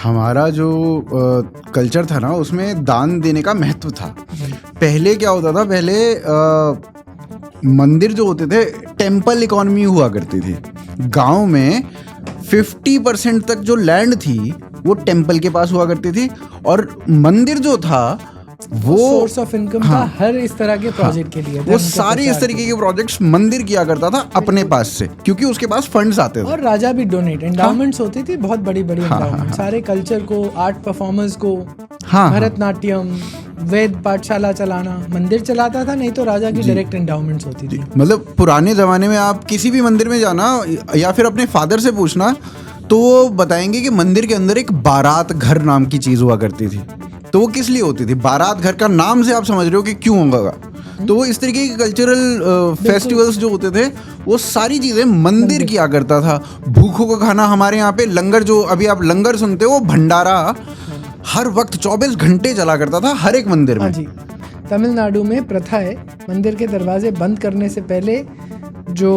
हमारा जो कल्चर था ना, उसमें दान देने का महत्व था। पहले क्या होता था, पहले मंदिर जो होते थे, टेम्पल इकोनॉमी हुआ करती थी। गांव में 50% तक जो लैंड थी वो टेम्पल के पास हुआ करती थी, और मंदिर जो था वो सोर्स ऑफ इनकम था हर इस तरह के प्रोजेक्ट के लिए। वो सारे इस तरीके के प्रोजेक्ट्स मंदिर किया करता था अपने पास से, क्योंकि उसके पास फंड्स आते थे। और राजा भी डोनेट, एंडाउमेंट्स होती थी, बहुत बड़ी बड़ी एंडाउमेंट, सारे कल्चर को, आर्ट परफॉर्मर्स को, भरतनाट्यम, वेद पाठशाला चलाना, मंदिर चलाता था, नहीं तो राजा की डायरेक्ट एंडाउमेंट्स होती थी। मतलब पुराने जमाने में आप किसी भी मंदिर में जाना या फिर अपने फादर से पूछना तो वो बताएंगे कि मंदिर के अंदर एक बारात घर नाम की चीज हुआ करती थी। तो वो किस लिए होती थी? बारात घर का नाम से आप समझ रहे हो कि क्यों होगा। तो वो इस तरीके के कल्चरल फेस्टिवल्स जो होते थे वो सारी चीजें मंदिर किया करता था। भूखों का खाना, हमारे यहाँ पे लंगर, जो अभी आप लंगर सुनते हो, भंडारा हर वक्त 24 घंटे चला करता था हर एक मंदिर में। जी, तमिलनाडु में प्रथा है, मंदिर के दरवाजे बंद करने से पहले जो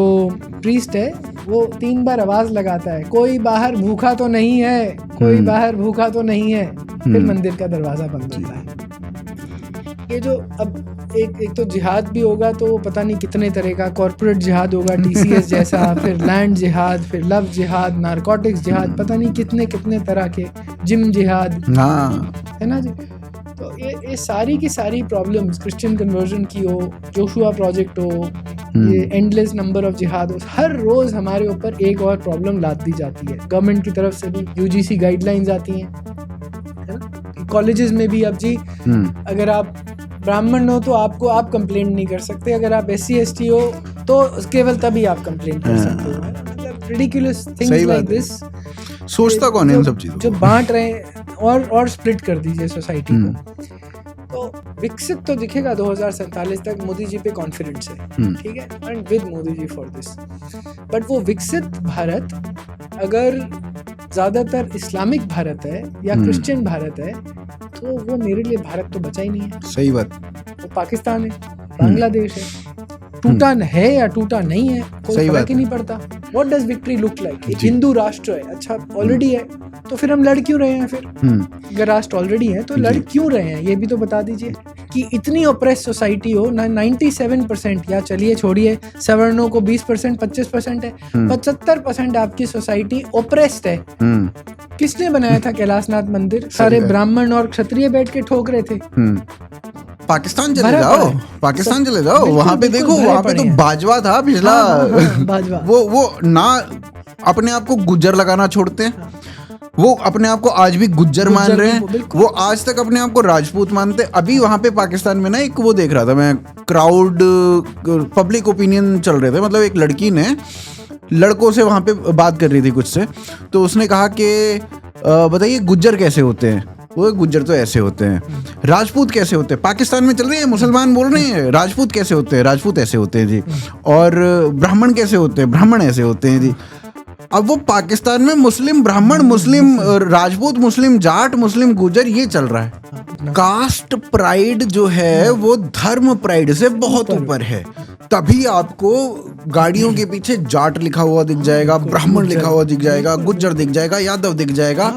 प्रीस्ट है वो 3 बार आवाज लगाता है, कोई बाहर भूखा तो नहीं है, कोई बाहर भूखा तो नहीं है, फिर मंदिर का दरवाजा बंद होता है। ये जो अब एक तो जिहाद भी होगा, तो पता नहीं कितने तरह का कॉर्पोरेट जिहाद होगा, TCS जैसा, फिर लैंड जिहाद, फिर लव जिहाद, नारकोटिक्स जिहाद, पता नहीं कितने कितने तरह के, जिम जिहाद, है ना जी। तो ये सारी की सारी प्रॉब्लम्स, क्रिश्चियन कन्वर्जन की हो, जोशुआ प्रोजेक्ट हो, ये एंडलेस नंबर ऑफ जिहाद हो, हर रोज हमारे ऊपर एक और प्रॉब्लम लाद दी जाती है। गवर्नमेंट की तरफ से भी UGC गाइडलाइंस आती हैं, है ना। कॉलेजेस में भी अब जी, अगर आप ब्राह्मण हो तो आप कंप्लेंट नहीं कर सकते, अगर आप SC ST हो तो केवल तभी आप कंप्लेंट कर सकते हो। मतलब रिडिकुलस थिंग्स लाइक दिस। सोचता कौन है इन सब चीजों जो बांट रहे हैं, और स्प्लिट कर दीजिए सोसाइटी को। तो विकसित तो दिखेगा 2047 तक, मोदी जी पे कॉन्फिडेंस है, ठीक है, and with Modi ji for this. But वो विकसित भारत अगर ज्यादातर इस्लामिक भारत है या क्रिश्चियन भारत है, तो वो मेरे लिए भारत तो बचा ही नहीं है। सही बात। वो पाकिस्तान है, बांग्लादेश है, टूटा है या टूटा नहीं है, कोई फर्क ही नहीं पड़ता। What does victory look like? एक हिंदू राष्ट्र है, अच्छा ऑलरेडी है, तो फिर हम लड़ क्यों रहे हैं? फिर अगर राष्ट्र ऑलरेडी है तो लड़ क्यों रहे हैं? ये भी तो बता दीजिए कि इतनी ऑप्रेस सोसाइटी हो ना, 97%, या चलिए छोड़िए, सवर्णों को 20%, 25% है, 75% आपकी सोसाइटी ऑप्रेस्ड है। किसने बनाया था कैलाशनाथ मंदिर? सारे ब्राह्मण और क्षत्रिय बैठ के ठोक रहे थे। पाकिस्तान चले जाओ, पाकिस्तान चले जाओ, वहां पे देखो, वहां पे तो बाजवा था पिछला। बाजवा वो ना अपने आप को गुज्जर लगाना छोड़ते हैं, वो अपने आप को आज भी गुज्जर मान रहे हैं, वो आज तक अपने आप को राजपूत मानते। अभी वहां पे पाकिस्तान में ना एक वो देख रहा था मैं, क्राउड पब्लिक ओपिनियन चल रहे थे। मतलब एक लड़की ने लड़कों से वहां पे बात कर रही थी कुछ से, तो उसने कहा कि बताइए गुज्जर कैसे होते हैं? वो गुज्जर तो ऐसे होते हैं। राजपूत कैसे होते हैं? पाकिस्तान में चल रही है, मुसलमान बोल रहे हैं राजपूत कैसे होते हैं? राजपूत ऐसे होते हैं जी। और ब्राह्मण कैसे होते हैं? ब्राह्मण ऐसे होते हैं जी। अब वो पाकिस्तान में मुस्लिम ब्राह्मण, मुस्लिम राजपूत, मुस्लिम जाट, मुस्लिम गुजर, ये चल रहा है। कास्ट प्राइड जो है वो धर्म प्राइड से बहुत ऊपर है। तभी आपको गाड़ियों के पीछे जाट लिखा हुआ दिख जाएगा, ब्राह्मण लिखा हुआ दिख जाएगा, गुज्जर दिख जाएगा, यादव दिख जाएगा।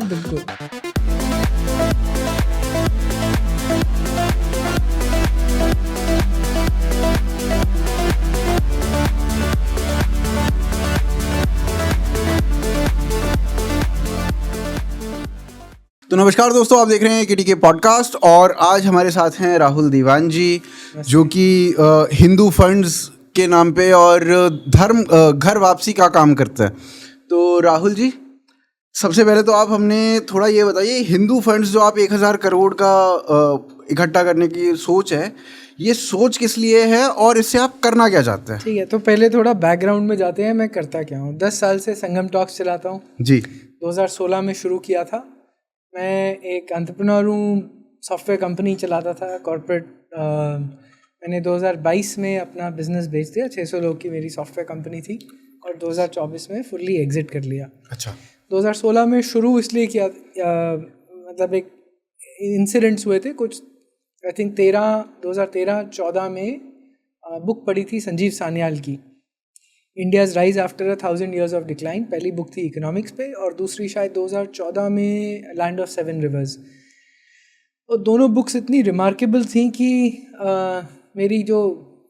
तो नमस्कार दोस्तों, आप देख रहे हैं KTK पॉडकास्ट, और आज हमारे साथ हैं राहुल दीवान जी, जो कि हिंदू फंड्स के नाम पे और धर्म घर वापसी का काम करता है। तो राहुल जी, सबसे पहले तो आप हमने थोड़ा ये बताइए, हिंदू फंड्स जो आप 1000 करोड़ का इकट्ठा करने की सोच है, ये सोच किस लिए है और इससे आप करना क्या चाहते हैं? ठीक है, तो पहले थोड़ा बैकग्राउंड में जाते हैं। मैं करता क्या हूँ? 10 साल से संगम टॉक्स चलाता हूँ जी। 2016 में शुरू किया था। मैं एक एंटरप्रेन्योर हूँ, सॉफ्टवेयर कंपनी चलाता था, कॉर्पोरेट। मैंने 2022 में अपना बिजनेस बेच दिया, 600 लोग की मेरी सॉफ्टवेयर कंपनी थी, और 2024 में फुल्ली एग्जिट कर लिया। अच्छा। 2016 में शुरू इसलिए किया, मतलब एक इंसिडेंट्स हुए थे कुछ, आई थिंक 2013-14 में बुक पढ़ी थी संजीव सान्याल की, India's rise after 1000 years of decline, पहली बुक थी इकोनॉमिक्स पे, और दूसरी शायद 2014 में लैंड ऑफ सेवन रिवर्स। और दोनों बुक्स इतनी रिमार्केबल थी कि मेरी जो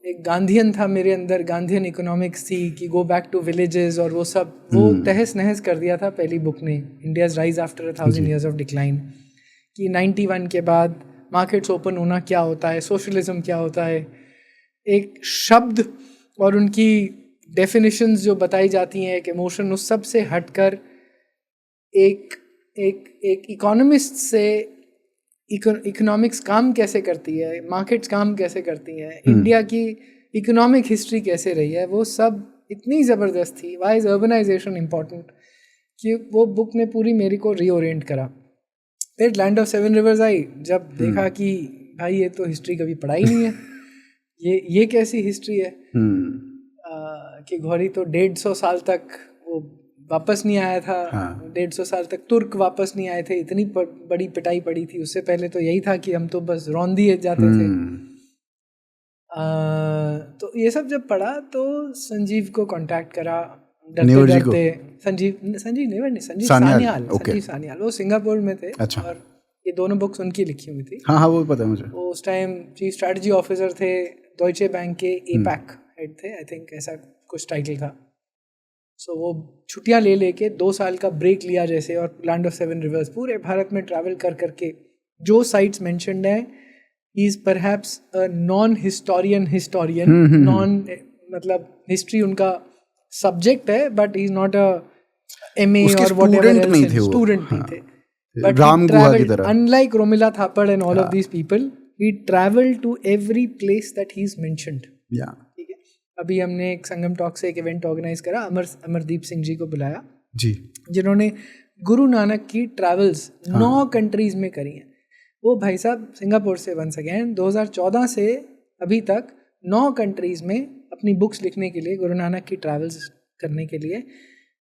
एक गांधीयन था मेरे अंदर, गांधीयन इकोनॉमिक्स थी कि गो बैक टू विलेजेस और वो सब, वो तहस नहस कर दिया था पहली बुक ने, India's rise after 1000 years of decline, कि 91 के बाद मार्केट्स ओपन होना क्या होता है, सोशलिज्म क्या होता है, एक शब्द और उनकी डेफिनेशंस जो बताई जाती हैं, एक इमोशन, उस सब से हटकर एक एक एक इकोनॉमिस्ट से इकोनॉमिक्स काम कैसे करती है, मार्केट्स काम कैसे करती हैं, इंडिया की इकोनॉमिक हिस्ट्री कैसे रही है, वो सब इतनी ज़बरदस्त थी। वाई इज़ अर्बनाइजेशन इम्पॉर्टेंट, कि वो बुक ने पूरी मेरे को रीओरिएंट करा। फिर लैंड ऑफ सेवन रिवर्स आई, जब देखा कि भाई ये तो हिस्ट्री कभी पढ़ा ही नहीं है, ये कैसी हिस्ट्री है, कि घोरी तो 150 साल तक वो वापस नहीं आया था। 150 साल तक तुर्क वापस नहीं आए थे, इतनी बड़ी पिटाई पड़ी थी। उससे पहले तो यही था कि हम तो बस रौंद दिए जाते थे। तो ये सब जब पढ़ा तो संजीव को कांटेक्ट करा, डरते संजीव सान्याल, संजीव सान्याल, वो सिंगापुर में थे। अच्छा। और ये दोनों बुक्स उनकी लिखी हुई थी। हाँ वो पता है मुझे। वो उस टाइम चीफ स्ट्रैटेजी ऑफिसर थे, डॉइचे बैंक के एपैक हेड थे, आई थिंक ऐसा कुछ टाइटल था। सो वो छुट्टियां ले लेके 2 साल का ब्रेक लिया जैसे, और लैंड ऑफ सेवन रिवर्स पूरे भारत में ट्रैवल कर करके जो साइट्स मेंशन्ड है, he is perhaps a non historian, non मतलब हिस्ट्री उनका सब्जेक्ट है, but he is not a MA और व्हाटएवर, स्टूडेंट नहीं थे। But राम गुहा की तरह, unlike Romila Thapar and all of these people, he traveled to every place that he's mentioned. ठीक है। अभी हमने एक संगम टॉक से एक इवेंट ऑर्गेनाइज करा, अमरदीप सिंह जी को बुलाया जी, जिन्होंने गुरु नानक की ट्रैवल्स 9 कंट्रीज में करी हैं। वो भाई साहब सिंगापुर से वंस अगेन 2014 से अभी तक 9 कंट्रीज में अपनी बुक्स लिखने के लिए, गुरु नानक की ट्रैवल्स करने के लिए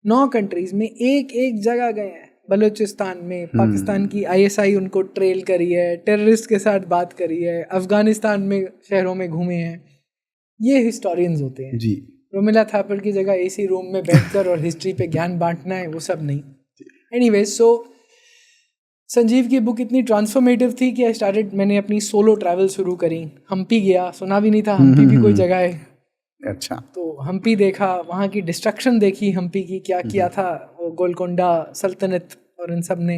9 कंट्रीज में एक एक जगह गए हैं। बलूचिस्तान में पाकिस्तान की ISI उनको ट्रेल करी है, टेररिस्ट के साथ बात करी है, अफगानिस्तान में शहरों में घूमे हैं। ये हिस्टोरियंस होते हैं जी। रोमिला थापर की जगह AC रूम में बैठकर और हिस्ट्री पे ज्ञान बांटना है, वो सब नहीं। एनीवेज, सो संजीव की बुक इतनी ट्रांसफॉर्मेटिव थी कि मैंने अपनी सोलो ट्रैवल शुरू करी। हम्पी गया, सुना भी नहीं था हम्पी भी कोई जगह है। अच्छा। तो हम्पी देखा, वहाँ की डिस्ट्रक्शन देखी, हम्पी की क्या किया था वो गोलकोंडा सल्तनत और इन सब ने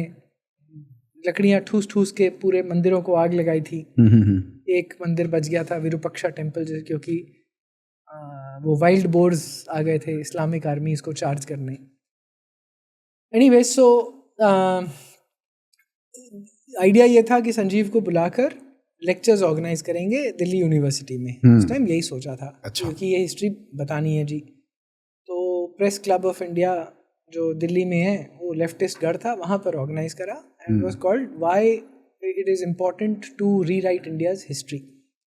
लकड़ियाँ ठूस ठूस के पूरे मंदिरों को आग लगाई थी। एक मंदिर बच गया था, विरूपक्षा टेम्पल, क्योंकि वो वाइल्ड बोर्स आ गए थे इस्लामिक आर्मीज को चार्ज करने। एनीवेज, सो आइडिया ये था कि संजीव को बुलाकर लेक्चर्स ऑर्गेनाइज करेंगे दिल्ली यूनिवर्सिटी में। उस टाइम यही सोचा था। अच्छा। क्योंकि ये हिस्ट्री बतानी है जी। तो प्रेस क्लब ऑफ इंडिया जो दिल्ली में है, वो लेफ्टिस्ट गढ़ था, वहाँ पर ऑर्गेनाइज करा, and was called why it is important to rewrite India's history.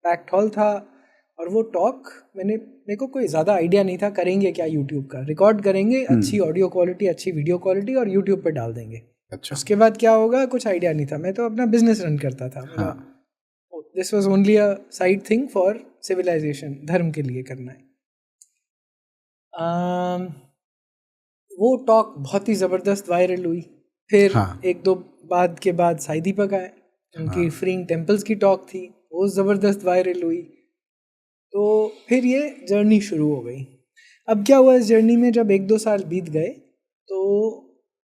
Packed hall था, और वो टॉक मेरे को कोई ज़्यादा आइडिया नहीं था करेंगे क्या, यूट्यूब का रिकॉर्ड करेंगे, अच्छी ऑडियो क्वालिटी, अच्छी वीडियो क्वालिटी, और यूट्यूब पर डाल देंगे। अच्छा। उसके बाद क्या होगा कुछ आइडिया नहीं था। मैं तो अपना बिजनेस रन करता था। मेरा this was only a side thing for civilisation, धर्म के लिए करना है। वो टॉक बहुत ही ज़बरदस्त वायरल हुई। फिर एक दो बाद के बाद साई दीपक आए, उनकी फ्रीइंग टेम्पल्स की टॉक थी, वो ज़बरदस्त वायरल हुई। तो फिर ये जर्नी शुरू हो गई। अब क्या हुआ इस जर्नी में, जब 1-2 साल बीत गए तो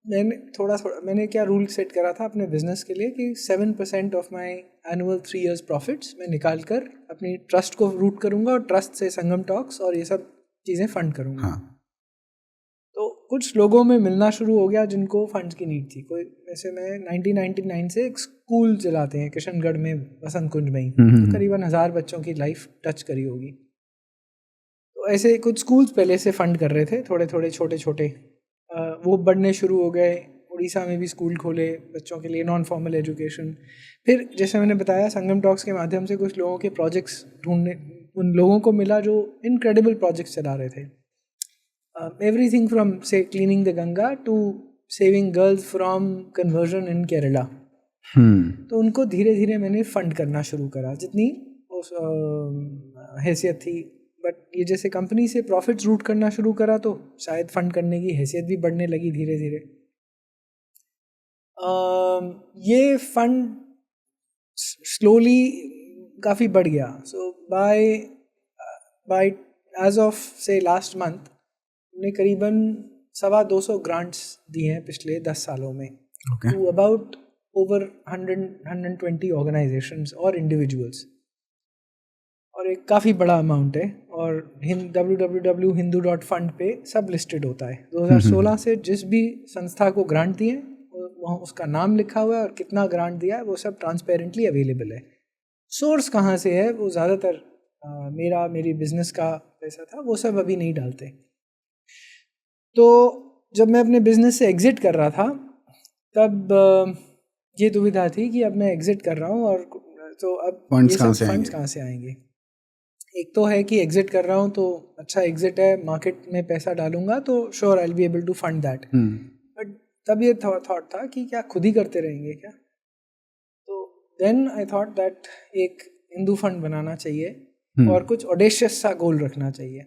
मैंने क्या रूल सेट करा था अपने बिजनेस के लिए कि 7% of my annual 3 years profits मैं निकाल कर अपनी ट्रस्ट को रूट करूँगा, और ट्रस्ट से संगम टॉक्स और ये सब चीज़ें फंड करूँगा। तो कुछ लोगों में मिलना शुरू हो गया जिनको फंड्स की नीड थी। कोई वैसे मैं 1999 से एक स्कूल चलाते हैं किशनगढ़ में, वसंत कुंज में ही, तो करीबन 1000 बच्चों की लाइफ टच करी होगी। तो ऐसे कुछ स्कूल्स पहले से फंड कर रहे थे, थोड़े थोड़े छोटे छोटे, वो बढ़ने शुरू हो गए। उड़ीसा में भी स्कूल खोले बच्चों के लिए, नॉन फॉर्मल एजुकेशन। फिर जैसे मैंने बताया, संगम टॉक्स के माध्यम से कुछ लोगों के प्रोजेक्ट्स ढूंढने, उन लोगों को मिला जो इनक्रेडिबल प्रोजेक्ट्स चला रहे थे। एवरीथिंग फ्रॉम से cleaning the Ganga to saving girls from conversion in Kerala. तो उनको धीरे धीरे मैंने फंड करना शुरू करा, जितनी हैसियत थी बट ये जैसे कंपनी से प्रॉफिट्स रूट करना शुरू करा तो शायद फंड करने की हैसियत भी बढ़ने लगी धीरे धीरे। ये फंड स्लोली काफ़ी बढ़ गया। सो बाय एज ऑफ से लास्ट मंथ हमने करीबन 225 ग्रांट्स दिए हैं पिछले 10 सालों में टू अबाउट ओवर 120 ऑर्गेनाइजेशंस और इंडिविजुअल्स, और एक काफ़ी बड़ा अमाउंट है। और www.hindu.fund पे सब लिस्टेड होता है। 2016 से जिस भी संस्था को ग्रांट दिए वहाँ उसका नाम लिखा हुआ है और कितना ग्रांट दिया है वो सब ट्रांसपेरेंटली अवेलेबल है। सोर्स कहाँ से है वो ज़्यादातर मेरी बिजनेस का पैसा था, वो सब अभी नहीं डालते। तो जब मैं अपने बिजनेस से एग्ज़िट कर रहा था तब ये दुविधा थी कि अब मैं एग्ज़िट कर रहा हूँ और तो अब फंड्स कहाँ से आएंगे। एक तो है कि एग्ज़िट कर रहा हूँ तो अच्छा एग्ज़िट है, मार्केट में पैसा डालूंगा तो sure I will be able to fund that. But तब ये थॉट था कि क्या खुद ही करते रहेंगे क्या। तो देन आई थॉट दैट एक हिंदू फंड बनाना चाहिए और कुछ ऑडेशियस सा गोल रखना चाहिए।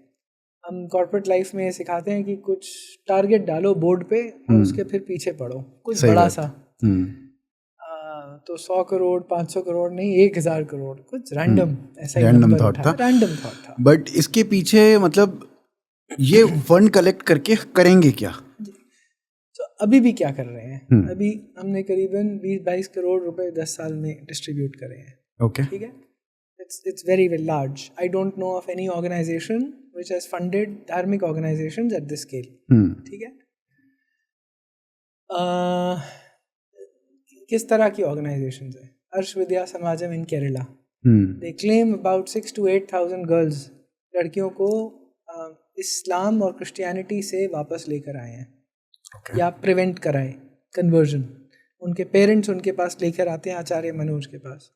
हम कॉर्पोरेट लाइफ में सिखाते हैं कि कुछ टारगेट डालो बोर्ड पे और उसके फिर पीछे पढ़ो कुछ बड़ा सा। तो 100 करोड़ 500 करोड़ नहीं 1000 करोड़ कुछ रैंडम ऐसा ही रैंडम थॉट था। बट इसके पीछे मतलब ये फंड कलेक्ट करके करेंगे क्या? तो अभी भी क्या कर रहे हैं, अभी हमने करीबन 20-22 करोड़ रुपए 10 साल में डिस्ट्रीब्यूट करे हैं। ओके, ठीक है। It's very very large. I don't know of any organization which has funded धार्मिक organizations at this scale. ठीक है। किस तरह की organizations है? अर्श विद्या Samaj in Kerala. They claim about 6,000 to 8,000 girls, लड़कियों को इस्लाम और क्रिश्चियनिटी से वापस लेकर आए हैं। या प्रिवेंट कराए कन्वर्जन। उनके पेरेंट्स उनके पास लेकर आते हैं आचार्य मनोज के पास,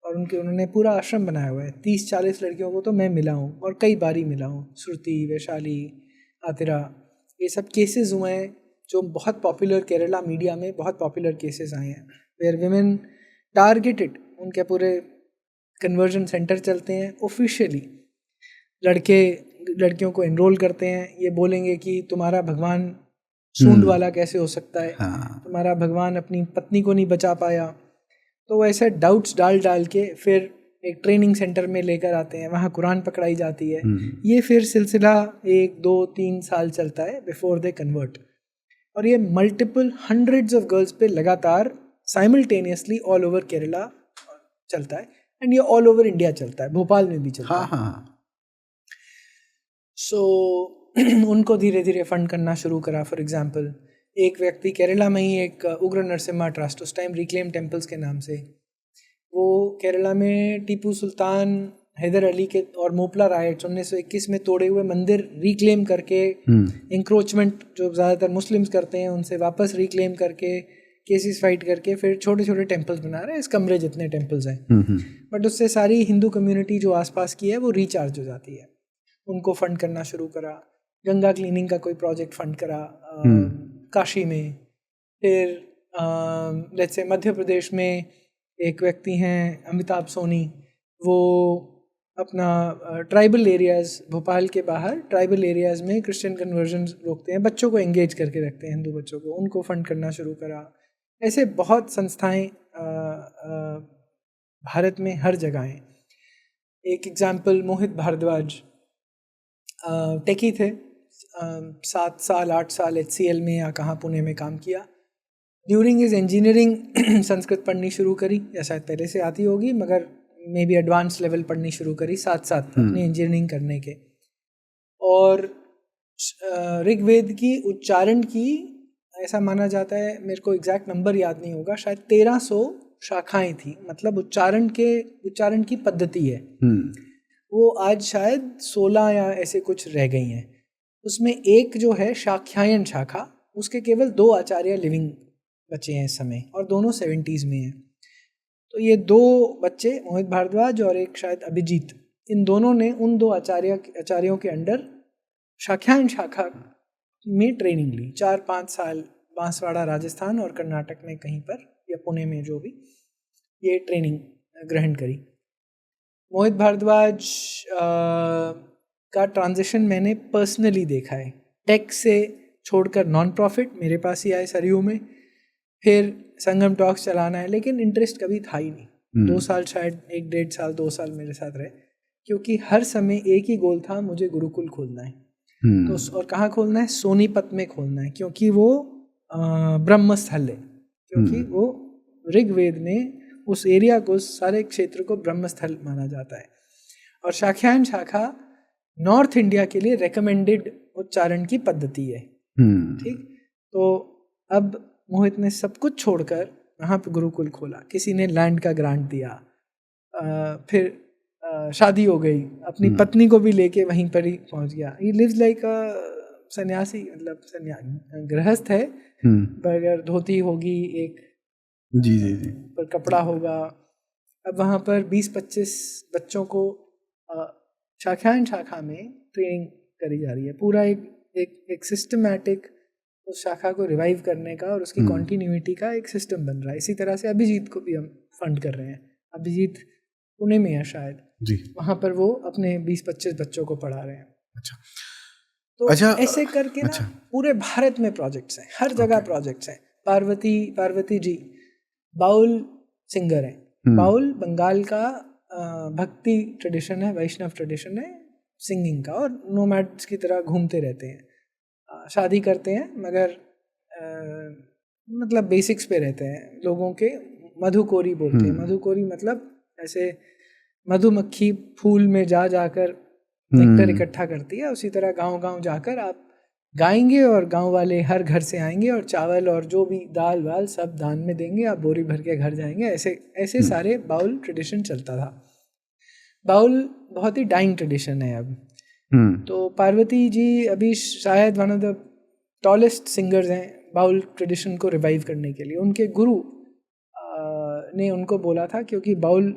और उन्होंने पूरा आश्रम बनाया हुआ है। 30-40 लड़कियों को तो मैं मिला हूँ और कई बारी मिला हूँ। श्रुति, वैशाली, आतिरा, ये सब केसेस हुए हैं जो बहुत पॉपुलर, केरला मीडिया में बहुत पॉपुलर केसेस आए हैं वेयर विमेन टारगेटेड। उनके पूरे कन्वर्जन सेंटर चलते हैं ऑफिशियली। लड़कियों को एनरोल करते हैं, ये बोलेंगे कि तुम्हारा भगवान सूंड वाला कैसे हो सकता है, तुम्हारा भगवान अपनी पत्नी को नहीं बचा पाया। तो वैसे डाउट्स डाल के फिर एक ट्रेनिंग सेंटर में लेकर आते हैं, वहाँ कुरान पकड़ाई जाती है। ये फिर सिलसिला 1-2-3 साल चलता है बिफोर दे कन्वर्ट। और ये मल्टीपल हंड्रेड्स ऑफ गर्ल्स पे लगातार साइमल्टेनियसली ऑल ओवर केरला चलता है, एंड ये ऑल ओवर इंडिया चलता है, भोपाल में भी चलता है। सो उनको धीरे धीरे फंड करना शुरू करा। फॉर एग्जांपल एक व्यक्ति केरला में ही एक उग्र नरसिम्हा ट्रस्ट, उस टाइम रिक्लेम टेम्पल्स के नाम से, वो केरला में टीपू सुल्तान, हैदर अली के और मोपला राइट्स 1921 में तोड़े हुए मंदिर रिक्लेम करके, इंक्रोचमेंट जो ज़्यादातर मुस्लिम्स करते हैं उनसे वापस रिक्लेम करके, केसेस फाइट करके फिर छोटे छोटे टेम्पल्स बना रहे हैं, इस कमरे जितने टेम्पल्स हैं। बट उससे सारी हिंदू कम्युनिटी जो आसपास की है वो रिचार्ज हो जाती है। उनको फंड करना शुरू करा। गंगा क्लीनिंग का कोई प्रोजेक्ट फंड करा काशी में। फिर लेट्स से मध्य प्रदेश में एक व्यक्ति हैं अमिताभ सोनी, वो अपना ट्राइबल एरियाज़, भोपाल के बाहर ट्राइबल एरियाज़ में क्रिश्चियन कन्वर्जन रोकते हैं, बच्चों को एंगेज करके रखते हैं, हिंदू बच्चों को, उनको फंड करना शुरू करा। ऐसे बहुत संस्थाएं भारत में हर जगह हैं। एक एग्जाम्पल मोहित भारद्वाज, टेकी थे, 7 साल 8 साल HCL में या कहाँ पुणे में काम किया। ड्यूरिंग हिज इंजीनियरिंग संस्कृत पढ़नी शुरू करी, या शायद पहले से आती होगी मगर मे बी एडवांस लेवल पढ़नी शुरू करी साथ साथ अपनी इंजीनियरिंग करने के। और ऋग्वेद की उच्चारण की, ऐसा माना जाता है, मेरे को एग्जैक्ट नंबर याद नहीं होगा, शायद 1300 शाखाएं थी, मतलब उच्चारण की पद्धति है। वो आज शायद 16 या ऐसे कुछ रह गई हैं। उसमें एक जो है शाख्यायन शाखा, उसके केवल 2 आचार्य लिविंग बचे हैं इस समय, और दोनों 70s में हैं। तो ये 2 बच्चे, मोहित भारद्वाज और एक शायद अभिजीत, इन दोनों ने उन 2 आचार्यों के अंडर शाख्यायन शाखा में ट्रेनिंग ली। 4-5 साल बांसवाड़ा राजस्थान और कर्नाटक में कहीं पर, या पुणे में, जो भी, ये ट्रेनिंग ग्रहण करी। मोहित भारद्वाज का ट्रांजिशन मैंने पर्सनली देखा है। टेक से छोड़कर नॉन प्रॉफिट मेरे पास ही आए सरयू में, फिर संगम टॉक्स चलाना है, लेकिन इंटरेस्ट कभी था ही नहीं। 2 साल शायद 1-1.5 साल 2 साल मेरे साथ रहे, क्योंकि हर समय एक ही गोल था, मुझे गुरुकुल खोलना है। तो और कहाँ खोलना है? सोनीपत में खोलना है, क्योंकि वो ब्रह्म स्थल है, क्योंकि वो ऋग्वेद में उस एरिया को, सारे क्षेत्र को ब्रह्म स्थल माना जाता है। और शाख्यायन शाखा नॉर्थ इंडिया के लिए रेकमेंडेड उच्चारण की पद्धति है। ठीक, तो अब मोहित ने सब कुछ छोड़कर वहाँ पे गुरुकुल खोला। किसी ने लैंड का ग्रांट दिया, फिर शादी हो गई, अपनी पत्नी को भी लेके वहीं पर ही पहुँच गया। ही लिव्स लाइक सन्यासी, मतलब गृहस्थ है, बगैर धोती होगी एक, जी, पर कपड़ा होगा। अब वहाँ पर 20-25 बच्चों को शाख्यायन शाखा में ट्रेनिंग करी जा रही है। पूरा एक सिस्टमैटिक उस शाखा को रिवाइव करने का और उसकी कॉन्टिन्यूटी का एक सिस्टम बन रहा है। इसी तरह से अभिजीत को भी हम फंड कर रहे हैं। अभिजीत पुणे में है शायद जी, वहाँ पर वो अपने 20-25 बच्चों को पढ़ा रहे हैं। अच्छा, तो ऐसे करके ना पूरे भारत में प्रोजेक्ट्स हैं, हर जगह प्रोजेक्ट्स हैं। पार्वती जी बाउल सिंगर हैं। बाउल बंगाल का भक्ति ट्रेडिशन है, वैष्णव ट्रेडिशन है सिंगिंग का, और नोमैड्स की तरह घूमते रहते हैं, शादी करते हैं, मगर मतलब बेसिक्स पे रहते हैं। लोगों के मधुकोरी बोलते हैं। मधुकोरी मतलब ऐसे मधुमक्खी फूल में जाकर नेक्टर इकट्ठा करती है, उसी तरह गांव-गांव जाकर आप गाएंगे और गांव वाले हर घर से आएंगे और चावल और जो भी दाल वाल सब दान में देंगे, आप बोरी भर के घर जाएंगे। ऐसे सारे बाउल ट्रेडिशन चलता था। बाउल बहुत ही डाइंग ट्रेडिशन है अब। तो पार्वती जी अभी शायद one of the tallest singers हैं बाउल ट्रेडिशन को रिवाइव करने के लिए। उनके गुरु ने उनको बोला था, क्योंकि बाउल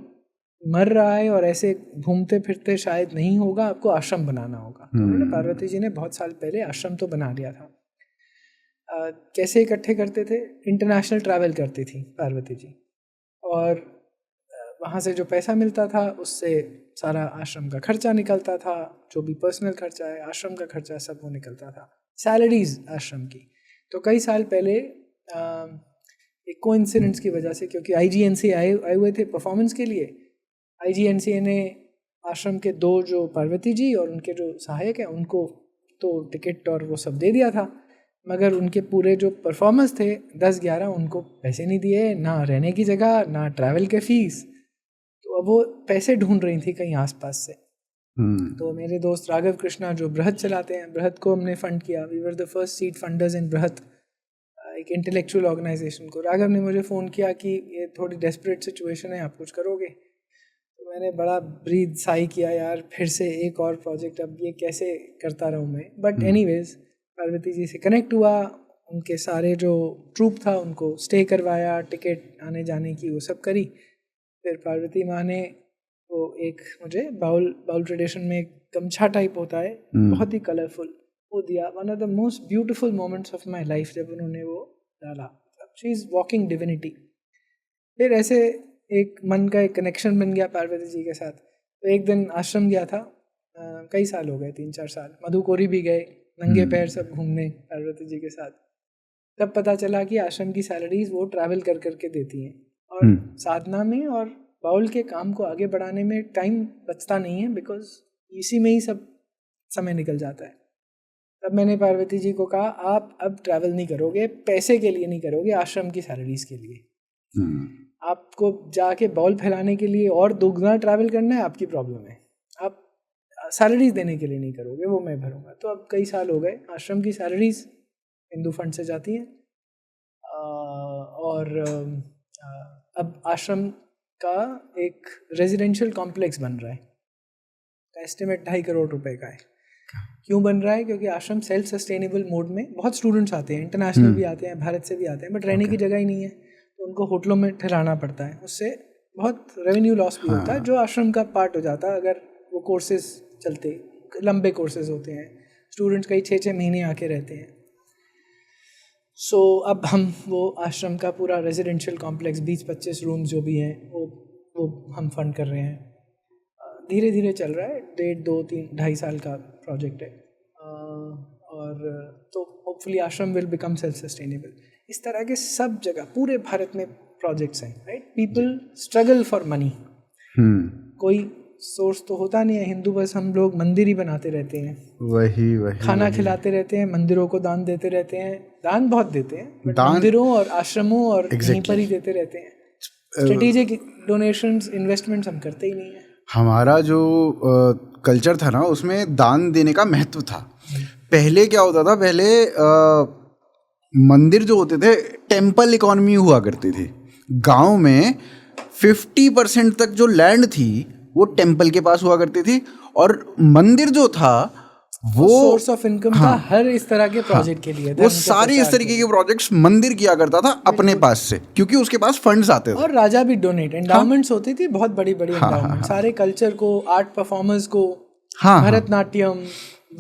मर रहा है और ऐसे घूमते फिरते शायद नहीं होगा, आपको आश्रम बनाना होगा। तो उन्होंने, पार्वती जी ने बहुत साल पहले आश्रम तो बना लिया था। कैसे इकट्ठे करते थे? इंटरनेशनल ट्रैवल करती थी पार्वती जी, और वहाँ से जो पैसा मिलता था उससे सारा आश्रम का खर्चा निकलता था, जो भी पर्सनल खर्चा है, आश्रम का खर्चा, सब वो निकलता था, सैलरीज आश्रम की। तो कई साल पहले एक कोइंसिडेंस की वजह से, क्योंकि IGNC आए हुए थे परफॉर्मेंस के लिए, IGNC ने आश्रम के 2 जो पार्वती जी और उनके जो सहायक हैं उनको तो टिकट और वो सब दे दिया था, मगर उनके पूरे जो परफॉर्मर्स थे 10-11 उनको पैसे नहीं दिए, ना रहने की जगह, ना ट्रैवल के फीस। तो अब वो पैसे ढूंढ रही थी कहीं आसपास से। तो मेरे दोस्त राघव कृष्णा जो बृहत चलाते हैं, बृहत को हमने फंड किया। We were the first seed funders in Brihat, एक इंटेलेक्चुअल ऑर्गेनाइजेशन को। राघव ने मुझे फ़ोन किया कि ये थोड़ी डेस्परेट सिचुएशन है, आप कुछ करोगे? तो मैंने बड़ा ब्रीद साई किया, यार फिर से एक और प्रोजेक्ट, अब ये कैसे करता रहूँ मैं। बट एनीवेज पार्वती जी से कनेक्ट हुआ, उनके सारे जो ट्रूप था उनको स्टे करवाया, टिकट आने जाने की वो सब करी। फिर पार्वती माँ ने वो एक मुझे बाउल ट्रेडिशन में एक गमछा टाइप होता है, बहुत ही कलरफुल, वो दिया। One of the most beautiful moments of my life जब उन्होंने वो डाला। She is walking divinity. फिर ऐसे एक मन का एक कनेक्शन बन गया पार्वती जी के साथ। तो एक दिन आश्रम गया था, कई साल हो गए, 3-4 साल, मधुकोरी भी गए, नंगे पैर सब घूमने पार्वती जी के साथ। तब पता चला कि आश्रम की सैलरीज वो ट्रैवल कर करके देती हैं, और साधना में और बाउल के काम को आगे बढ़ाने में टाइम बचता नहीं है, बिकॉज इसी में ही सब समय निकल जाता है। तब मैंने पार्वती जी को कहा, आप अब ट्रैवल नहीं करोगे, पैसे के लिए नहीं करोगे, आश्रम की सैलरीज के लिए। आपको जाके बाउल फैलाने के लिए और 2 गुना ट्रैवल करना है, आपकी प्रॉब्लम है। आप सैलरीज देने के लिए नहीं करोगे, वो मैं भरूंगा। तो अब कई साल हो गए, आश्रम की सैलरीज हिंदू फंड से जाती हैं, और अब आश्रम का एक रेजिडेंशियल कॉम्प्लेक्स बन रहा है, एस्टिमेट 2.5 करोड़ रुपए का है। क्यों बन रहा है? क्योंकि आश्रम सेल्फ सस्टेनेबल मोड में, बहुत स्टूडेंट्स आते हैं, इंटरनेशनल भी आते हैं, भारत से भी आते हैं, बट रहने की जगह ही नहीं है, तो उनको होटलों में ठहराना पड़ता है। उससे बहुत रेवेन्यू लॉस भी होता है, जो आश्रम का पार्ट हो जाता है अगर वो कोर्सेज चलते, लंबे कोर्सेज होते हैं, स्टूडेंट्स कई 6-6 महीने आके रहते हैं। सो अब हम वो आश्रम का पूरा रेजिडेंशियल कॉम्प्लेक्स 20-25 रूम्स जो भी हैं वो हम फंड कर रहे हैं। धीरे धीरे चल रहा है, 1.5 2 3 2.5 साल का प्रोजेक्ट है, और तो होपफुली आश्रम विल बिकम सेल्फ सस्टेनेबल। इस तरह के सब जगह पूरे भारत में प्रोजेक्ट्स हैं, right. People struggle for money, कोई सोर्स तो होता नहीं है। हिंदू बस हम लोग मंदिर ही बनाते रहते हैं, वही खाना खिलाते रहते हैं, मंदिरों को दान देते रहते हैं, दान बहुत देते हैं, बट मंदिरों और आश्रमों और यहीं पर ही देते रहते हैं। स्ट्रेटेजिक डोनेशंस, इन्वेस्टमेंट्स हम करते ही नहीं है। हमारा जो कल्चर था ना, उसमें दान देने का महत्व था। पहले क्या होता था, पहले मंदिर जो होते थे, टेम्पल इकोनॉमी हुआ करती थी। गांव में 50% तक जो लैंड थी वो टेम्पल के पास हुआ करती थी, और मंदिर जो था वो सोर्स ऑफ इनकम था हर इस तरह के प्रोजेक्ट के लिए। वो सारे इस तरीके के प्रोजेक्ट्स मंदिर किया करता था अपने पास से, क्योंकि उसके पास फंड्स आते थे। और राजा भी डोनेट, एंडाउमेंट्स होती थी, बहुत बड़ी बड़ी एंडाउमेंट, सारे कल्चर को, आर्ट परफॉर्मर्स को, भरतनाट्यम,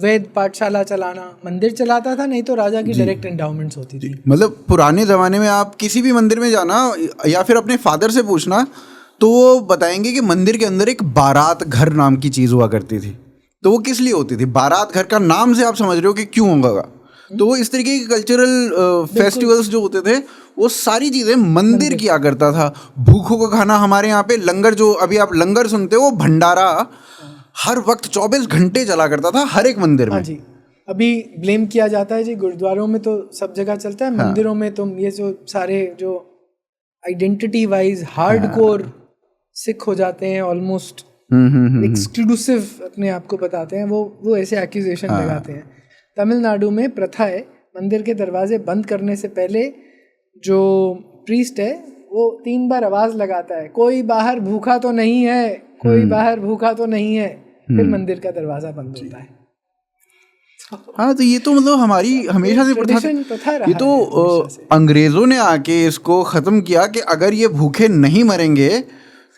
वेद पाठशाला चलाना, मंदिर चलाता था, नहीं तो राजा की डायरेक्ट एंडाउमेंट्स होती थी। मतलब पुराने ज़माने में आप किसी भी मंदिर में जाना या फिर अपने फादर से पूछना तो वो बताएंगे कि मंदिर के अंदर एक बारात घर नाम की चीज़ हुआ करती थी। तो वो किस लिए होती थी? बारात घर का नाम से आप समझ रहे हो कि क्यों होगा। तो वो इस तरीके के कल्चरल फेस्टिवल्स जो होते थे, वो सारी चीज़ें मंदिर किया करता था। भूखों का खाना, हमारे यहाँ पे लंगर, जो अभी आप लंगर सुनते हो, वो भंडारा हर वक्त 24 घंटे चला करता था हर एक मंदिर में। हाँ जी। अभी ब्लेम किया जाता है जी, गुरुद्वारों में तो सब जगह चलता है, मंदिरों में तो ये जो सारे जो आइडेंटिटी वाइज हार्डकोर सिख हो जाते हैं, ऑलमोस्ट एक्सक्लूसिव अपने आप को बताते हैं, वो ऐसे एक्यूजेशन लगाते हैं। तमिलनाडु में प्रथा है, मंदिर के दरवाजे बंद करने से पहले जो प्रीस्ट है वो 3 बार आवाज लगाता है, कोई बाहर भूखा तो नहीं है, कोई बाहर भूखा तो नहीं है, फिर मंदिर का दरवाजा बंद होता है। हाँ, तो ये तो मतलब हमारी हमेशा से प्रथा ये तो अंग्रेजों ने आके इसको खत्म किया कि अगर ये भूखे नहीं मरेंगे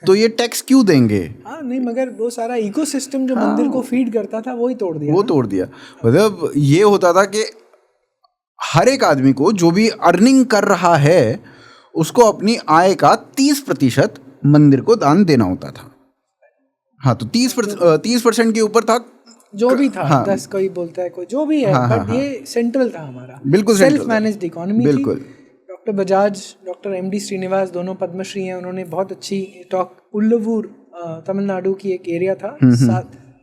तो ये टैक्स क्यों देंगे। हाँ नहीं, मगर वो सारा इकोसिस्टम जो मंदिर को फीड करता था वो ही तोड़ दिया। मतलब ये होता था कि हर एक आदमी को जो भी अर्निंग कर रहा है उसको अपनी आय का 30% मंदिर को दान देना होता था। हाँ, तो 30% के ऊपर था जो भी था। 10 कोई बोलता है, कोई जो भी है, बट ये सेंट्रल था हमारा, बिल्कुल सेल्फ मैनेज्ड इकोनॉमी थी। बिल्कुल। Doctor Bajaj, doctor MD Srinivas, दोनों पद्मश्री हैं, उन्होंने बहुत अच्छी टॉक, उल्लवूर तमिलनाडु की एक एरिया था,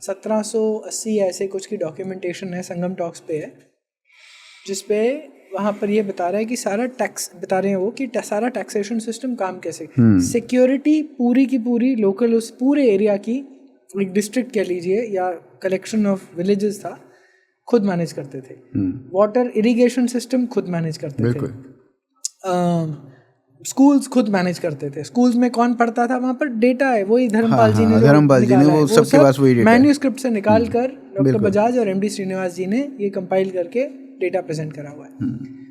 1780 ऐसे कुछ की डॉक्यूमेंटेशन है, संगम टॉक्स पे है, जिसपे वहाँ पर ये बता रहा है कि सारा टैक्स बता रहे हैं वो कि सारा टैक्सेशन सिस्टम काम कैसे, सिक्योरिटी पूरी की पूरी लोकल, उस पूरे एरिया की, एक डिस्ट्रिक्ट कह लीजिए या कलेक्शन ऑफ विलेजेस था, खुद मैनेज करते थे। वाटर इरिगेशन सिस्टम खुद मैनेज करते थे। स्कूल्स खुद मैनेज करते थे। स्कूल्स में कौन पढ़ता था, वहाँ पर डेटा है, वही धर्मपाल जी ने वो सबके पास वही डेटा मैन्यूस्क्रिप्ट से निकाल कर डॉक्टर बजाज और MD श्रीनिवास जी ने ये कंपाइल करके डेटा प्रेजेंट करा हुआ है।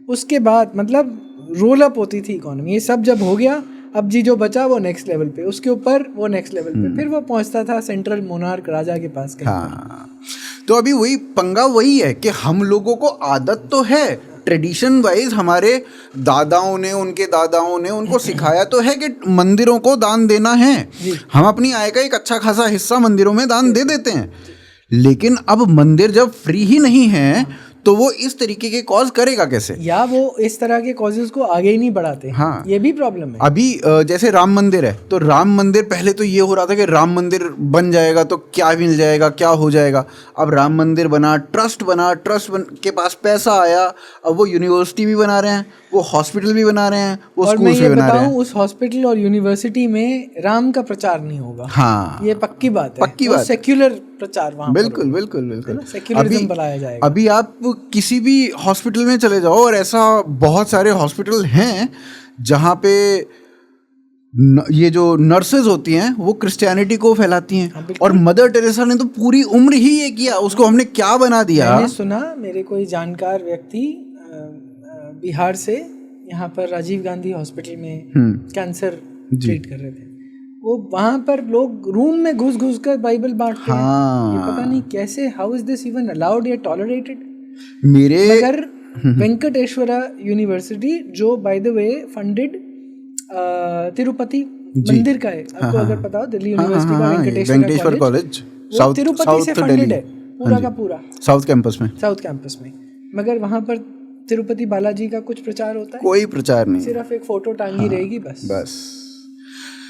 उसके बाद मतलब रोल अप होती थी इकोनॉमी। ये सब जब हो गया, अब जी जो बचा वो नेक्स्ट लेवल पे, उसके ऊपर वो नेक्स्ट लेवल पे, फिर वो पहुंचता था सेंट्रल मोनार्क राजा के पास। तो अभी वही पंगा वही है कि हम लोगों को आदत तो है, ट्रेडिशन वाइज हमारे दादाओं ने, उनके दादाओं ने उनको सिखाया तो है कि मंदिरों को दान देना है। हम अपनी आय का एक अच्छा खासा हिस्सा मंदिरों में दान दे देते हैं, लेकिन अब मंदिर जब फ्री ही नहीं है तो वो इस तरीके के कॉज करेगा कैसे, या वो इस तरह के कॉजेज को आगे ही नहीं बढ़ाते। हाँ, ये भी प्रॉब्लम है। अभी जैसे राम मंदिर है, तो राम मंदिर पहले तो ये हो रहा था कि राम मंदिर बन जाएगा तो क्या मिल जाएगा, क्या हो जाएगा। अब राम मंदिर बना, ट्रस्ट के पास पैसा आया, अब वो यूनिवर्सिटी भी बना रहे हैं, वो हॉस्पिटल भी बना रहे हैं, वो स्कूल भी बना रहे हैं। उस हॉस्पिटल और यूनिवर्सिटी में राम का प्रचार नहीं होगा। हाँ, ये पक्की बात है, पक्की बात, सेक्युलर प्रचार वहाँ बिल्कुल बिल्कुल बिल्कुल सेक्युलरिज्म बनाया जाएगा। अभी आप किसी भी हॉस्पिटल में चले जाओ, और ऐसा बहुत सारे हॉस्पिटल हैं जहाँ पे ये जो नर्सेज होती हैं वो क्रिश्चियनिटी को फैलाती हैं। और मदर टेरेसा ने तो पूरी उम्र ही ये किया, उसको हमने क्या बना दिया। मैंने सुना, मेरे कोई जानकार व्यक्ति बिहार से यहाँ पर राजीव गांधी हॉस्पिटल में कैंसर ट्रीट कर रहे थे, वो वहाँ पर लोग रूम में घुस कर बाइबल बांटते हैं। ये पता नहीं कैसे, how is this even allowed या टॉलरेटेड। मगर वेंकटेश्वरा यूनिवर्सिटी, जो by the way funded Tirupati मंदिर का है, आपको अगर पता हो, दिल्ली यूनिवर्सिटी का वेंकटेश्वर कॉलेज, वो तिरुपति से फंडेड है पूरा का पूरा, साउथ कैंपस में। मगर वहाँ पर तिरुपति बालाजी का कुछ प्रचार होता है? कोई प्रचार नहीं, सिर्फ एक फोटो टांगी रहेगी बस।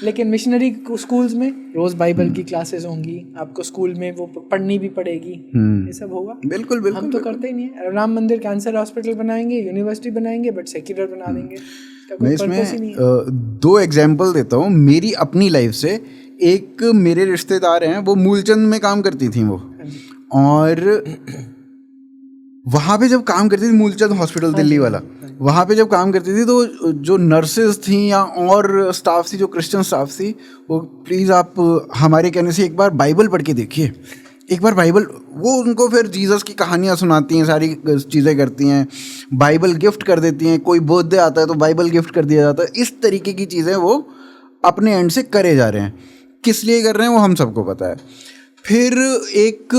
लेकिन मिशनरी स्कूल्स में रोज बाइबल की क्लासेस होंगी, आपको स्कूल में वो पढ़नी भी पड़ेगी, ये सब होगा। बिल्कुल हम तो करते ही नहीं है। राम मंदिर, कैंसर हॉस्पिटल बनाएंगे, यूनिवर्सिटी बनाएंगे, बट सेक्युलर बना देंगे। मैं इसमें 2 एग्जाम्पल देता हूँ मेरी अपनी लाइफ से। एक मेरे रिश्तेदार हैं, वो मूलचंद में काम करती थी वो, और वहाँ पे जब काम करती थी, मूलचंद हॉस्पिटल दिल्ली वाला, वहाँ पे जब काम करती थी तो जो नर्सेज थी या और स्टाफ थी, जो क्रिश्चियन स्टाफ थी, वो प्लीज़ आप हमारे कहने से एक बार बाइबल पढ़ के देखिए, एक बार बाइबल। वो उनको फिर जीसस की कहानियाँ सुनाती हैं, सारी चीज़ें करती हैं, बाइबल गिफ्ट कर देती हैं, कोई बर्थडे आता है तो बाइबल गिफ्ट कर दिया जाता है। इस तरीके की चीज़ें वो अपने एंड से करे जा रहे हैं। किस लिए कर रहे हैं वो हम सबको पता है। फिर एक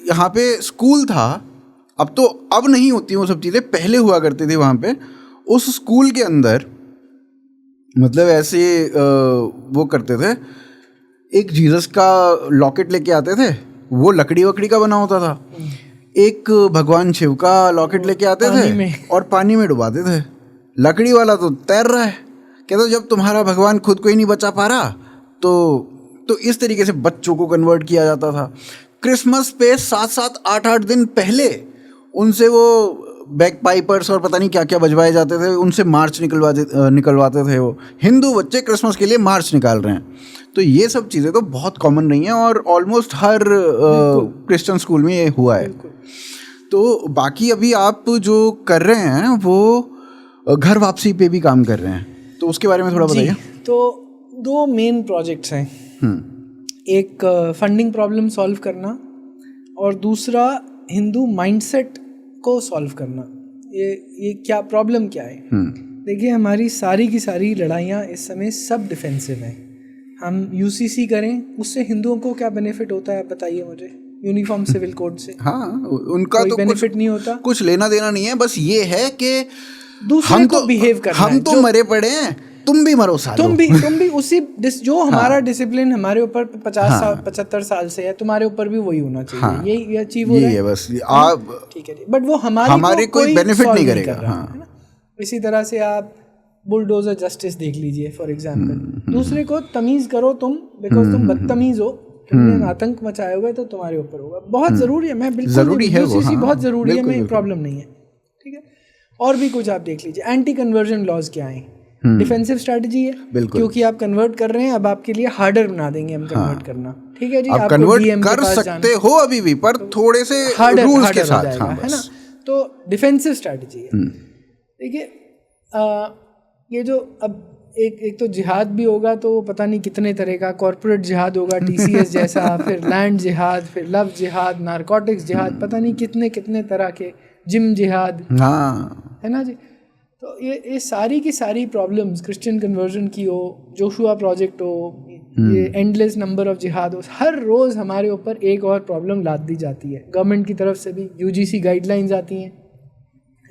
यहाँ पे स्कूल था, अब नहीं होती वो सब चीज़ें, पहले हुआ करती थी वहाँ पे। उस स्कूल के अंदर मतलब ऐसे वो करते थे, एक जीसस का लॉकेट लेके आते थे, वो लकड़ी वकड़ी का बना होता था। एक भगवान शिव का लॉकेट लेके आते थे और पानी में डुबाते थे। लकड़ी वाला तो तैर रहा है, कहते जब तुम्हारा भगवान खुद को ही नहीं बचा पा रहा तो इस तरीके से बच्चों को कन्वर्ट किया जाता था। क्रिसमस पे 7-7, 8-8 दिन पहले उनसे वो बैक पाइपर्स और पता नहीं क्या क्या बजवाए जाते थे, उनसे मार्च निकलवाते थे। वो हिंदू बच्चे क्रिसमस के लिए मार्च निकाल रहे हैं। तो ये सब चीज़ें तो बहुत कॉमन नहीं है, और ऑलमोस्ट हर क्रिश्चियन स्कूल में ये हुआ है। तो बाकी अभी आप जो कर रहे हैं वो घर वापसी पे भी काम कर रहे हैं, तो उसके बारे में थोड़ा बताइए। तो 2 मेन प्रोजेक्ट्स हैं, एक फंडिंग प्रॉब्लम सॉल्व करना और दूसरा हिंदू माइंडसेट को सॉल्व करना। ये क्या प्रॉब्लम क्या है? देखिए, हमारी सारी की सारी लड़ाइयाँ इस समय सब डिफेंसिव हैं। हम यूसीसी करें, उससे हिंदुओं को क्या बेनिफिट होता है, आप बताइए मुझे। यूनिफॉर्म सिविल कोड से उनका कोई तो बेनिफिट नहीं होता, कुछ लेना देना नहीं है। बस ये है कि दूसरे को बिहेव करना है। हम तो मरे पड़े हैं, तुम भी मरो सालो। तुम भी उसी जो हमारा डिसिप्लिन हमारे ऊपर 50-75 साल से है, तुम्हारे ऊपर भी वही होना चाहिए। यही अचीव हो रहा है बस। आप ठीक है, बट वो हमारे कोई बेनिफिट नहीं करेगा। इसी तरह से आप बुलडोजर जस्टिस देख लीजिए फॉर एग्जाम्पल। दूसरे को तमीज करो तुम, बिकॉज तुम बदतमीज हो, तुमने आतंक मचाए हुए, तो तुम्हारे ऊपर होगा। बहुत जरूरी है, मैं बिल्कुल जरूरी है, यूसीसी बहुत जरूरी है, में प्रॉब्लम नहीं है, ठीक है। और भी कुछ आप देख लीजिए, एंटी कन्वर्जन लॉज क्या है, डिफेंसिव स्ट्रेटजी है, क्योंकि आप कन्वर्ट कर रहे हैं, अब आपके लिए हार्डर बना देंगे हम कन्वर्ट करना, ठीक है जी। आप कन्वर्ट कर सकते हो अभी भी, पर थोड़े से रूल्स के साथ, है ना। तो डिफेंसिव स्ट्रेटजी है। देखिए, ये जो अब एक तो जिहाद भी होगा, तो पता नहीं कितने तरह का कॉर्पोरेट जिहाद होगा, TCS जैसा, फिर लैंड जिहाद, फिर लव जिहाद, नारकोटिक्स जिहाद, पता नहीं कितने कितने तरह के, जिम जिहाद, है ना जी। तो ये सारी की सारी प्रॉब्लम्स, क्रिश्चियन कन्वर्जन की हो, जोशुआ प्रोजेक्ट हो, ये एंडलेस नंबर ऑफ जिहाद हो, हर रोज़ हमारे ऊपर एक और प्रॉब्लम लाद दी जाती है। गवर्नमेंट की तरफ से भी UGC गाइडलाइंस आती हैं,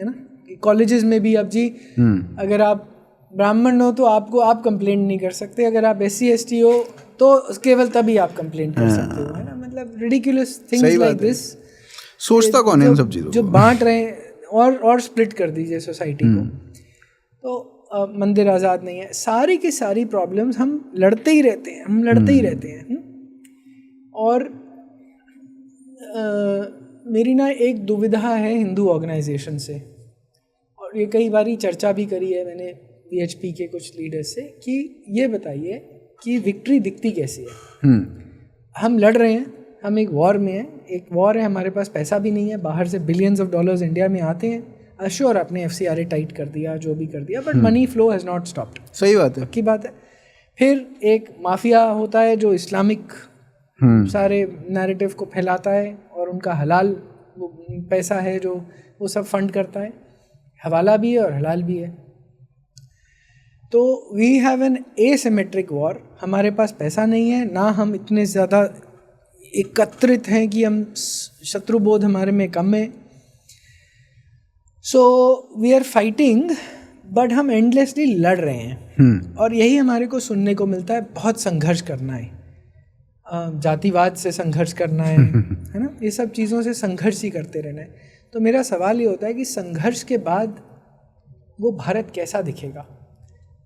है ना। कॉलेजेस में भी अब जी, अगर आप ब्राह्मण हो तो आप कंप्लेंट नहीं कर सकते, अगर आप SC/ST हो तो केवल तभी आप कंप्लेंट कर सकते हो, है ना। मतलब रिडिकुलस थिंग्स लाइक दिस। सोचता कौन है इन सब चीज़ों को? जो बांट रहे हैं, और स्प्लिट कर दीजिए सोसाइटी को, तो मंदिर आज़ाद नहीं है। सारी की सारी प्रॉब्लम्स हम लड़ते ही रहते हैं, और मेरी ना एक दुविधा है हिंदू ऑर्गेनाइजेशन से, और ये कई बारी चर्चा भी करी है मैंने VHP के कुछ लीडर्स से, कि ये बताइए कि विक्ट्री दिखती कैसी है। हम लड़ रहे हैं, हम एक वॉर में हैं, एक वॉर है, हमारे पास पैसा भी नहीं है, बाहर से बिलियंस ऑफ डॉलर्स इंडिया में आते हैं। अश्योर आपने FCRA टाइट कर दिया, जो भी कर दिया, but money flow has not stopped. सही बात है, की बात है। फिर एक माफिया होता है जो इस्लामिक सारे नैरेटिव को फैलाता है, और उनका हलाल पैसा है जो वो सब फंड करता है, हवाला भी है और हलाल भी है। तो we have an asymmetric war. हमारे पास पैसा नहीं है, ना हम इतने ज़्यादा एकत्रित हैं कि हम शत्रुबोध हमारे में कम है। So we are fighting but हम एंडलेसली लड़ रहे हैं और यही हमारे को सुनने को मिलता है, बहुत संघर्ष करना है, जातिवाद से संघर्ष करना है ना, ये सब चीज़ों से संघर्ष ही करते रहना है। तो मेरा सवाल ये होता है कि संघर्ष के बाद वो भारत कैसा दिखेगा?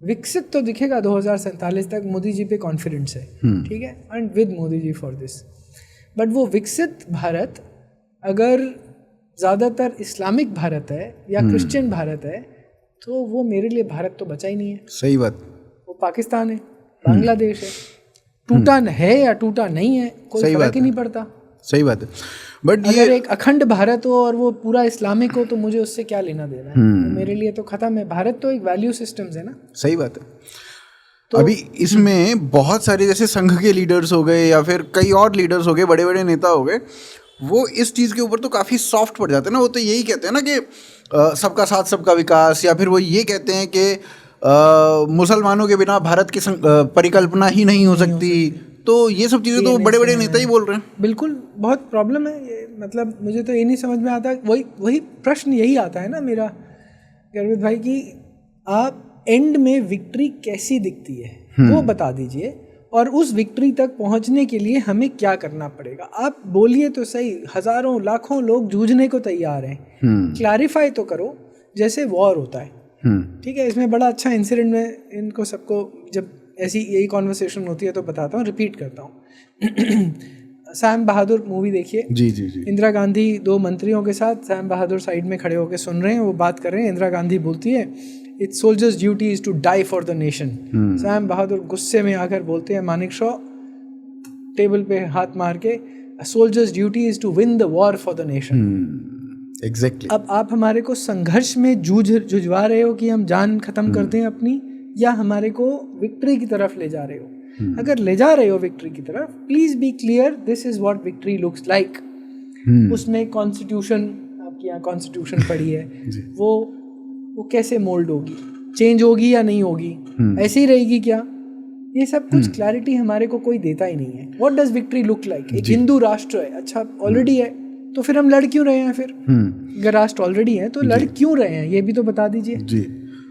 विकसित तो दिखेगा 2047 तक, मोदी जी पे कॉन्फिडेंस है, ठीक है, and with Modi ji for this. But वो विकसित भारत अगर ज़्यादातर इस्लामिक भारत है या क्रिश्चियन भारत है तो वो मेरे लिए भारत तो बचा ही नहीं है। सही बात। वो पाकिस्तान है, बांग्लादेश है, टूटा है या टूटा नहीं है कोई फर्क ही नहीं पड़ता। सही बात है। बट अगर एक अखंड भारत हो और वो पूरा इस्लामिक हो तो मुझे उससे क्या लेना देना है? तो मेरे लिए तो खत्म है। भारत तो एक वैल्यू सिस्टम्स है ना। सही बात है। तो अभी इसमें बहुत सारे जैसे संघ के लीडर्स हो गए या फिर कई और लीडर्स हो गए, बड़े बड़े नेता हो गए, वो इस चीज़ के ऊपर तो काफ़ी सॉफ्ट पड़ जाते हैं ना। वो तो यही कहते हैं ना कि सबका साथ सबका विकास, या फिर वो ये कहते हैं कि मुसलमानों के बिना भारत की परिकल्पना ही नहीं हो सकती। तो ये सब चीज़ें तो बड़े बड़े नेता ही बोल रहे हैं। बिल्कुल, बहुत प्रॉब्लम है ये। मतलब मुझे तो ये नहीं समझ में आता, वही प्रश्न यही आता है ना मेरा गर्वित भाई, कि आप एंड में विक्ट्री कैसी दिखती है वो बता दीजिए, और उस विक्ट्री तक पहुंचने के लिए हमें क्या करना पड़ेगा। आप बोलिए तो सही, हजारों लाखों लोग जूझने को तैयार हैं, क्लैरिफाई तो करो जैसे वॉर होता है, ठीक है। इसमें बड़ा अच्छा इंसिडेंट में इनको सबको, जब ऐसी यही कॉन्वर्सेशन होती है तो बताता हूँ, रिपीट करता हूँ। सैम बहादुर मूवी देखिए। जी जी जी। इंदिरा गांधी 2 मंत्रियों के साथ, सैम बहादुर साइड में खड़े होकर सुन रहे हैं, वो बात कर रहे हैं। इंदिरा गांधी बोलती है, it's soldier's duty is to die for the nation. Sam Bahadur गुस्से में आकर बोलते हैं, मानेकशॉ टेबल पे हाथ मार के, soldier's duty is to win the war for the nation. Exactly. अब आप हमारे को संघर्ष में जुझवा रहे हो कि हम जान खत्म कर दें अपनी, या हमारे को विक्ट्री की तरफ ले जा रहे हो? अगर ले जा रहे हो विक्ट्री की तरफ, please be clear, this is what victory looks like. उसमें कॉन्स्टिट्यूशन, आपकी यहाँ कॉन्स्टिट्यूशन पड़ी है, वो कैसे मोल्ड होगी, चेंज होगी या नहीं होगी, ऐसी ही रहेगी क्या? ये सब कुछ क्लैरिटी हमारे को कोई देता ही नहीं है। What does victory look like? एक हिंदू राष्ट्र है, अच्छा ऑलरेडी है, तो फिर हम लड़ क्यों रहे हैं? फिर अगर राष्ट्र ऑलरेडी है तो लड़ क्यों रहे हैं, ये भी तो बता दीजिए। जी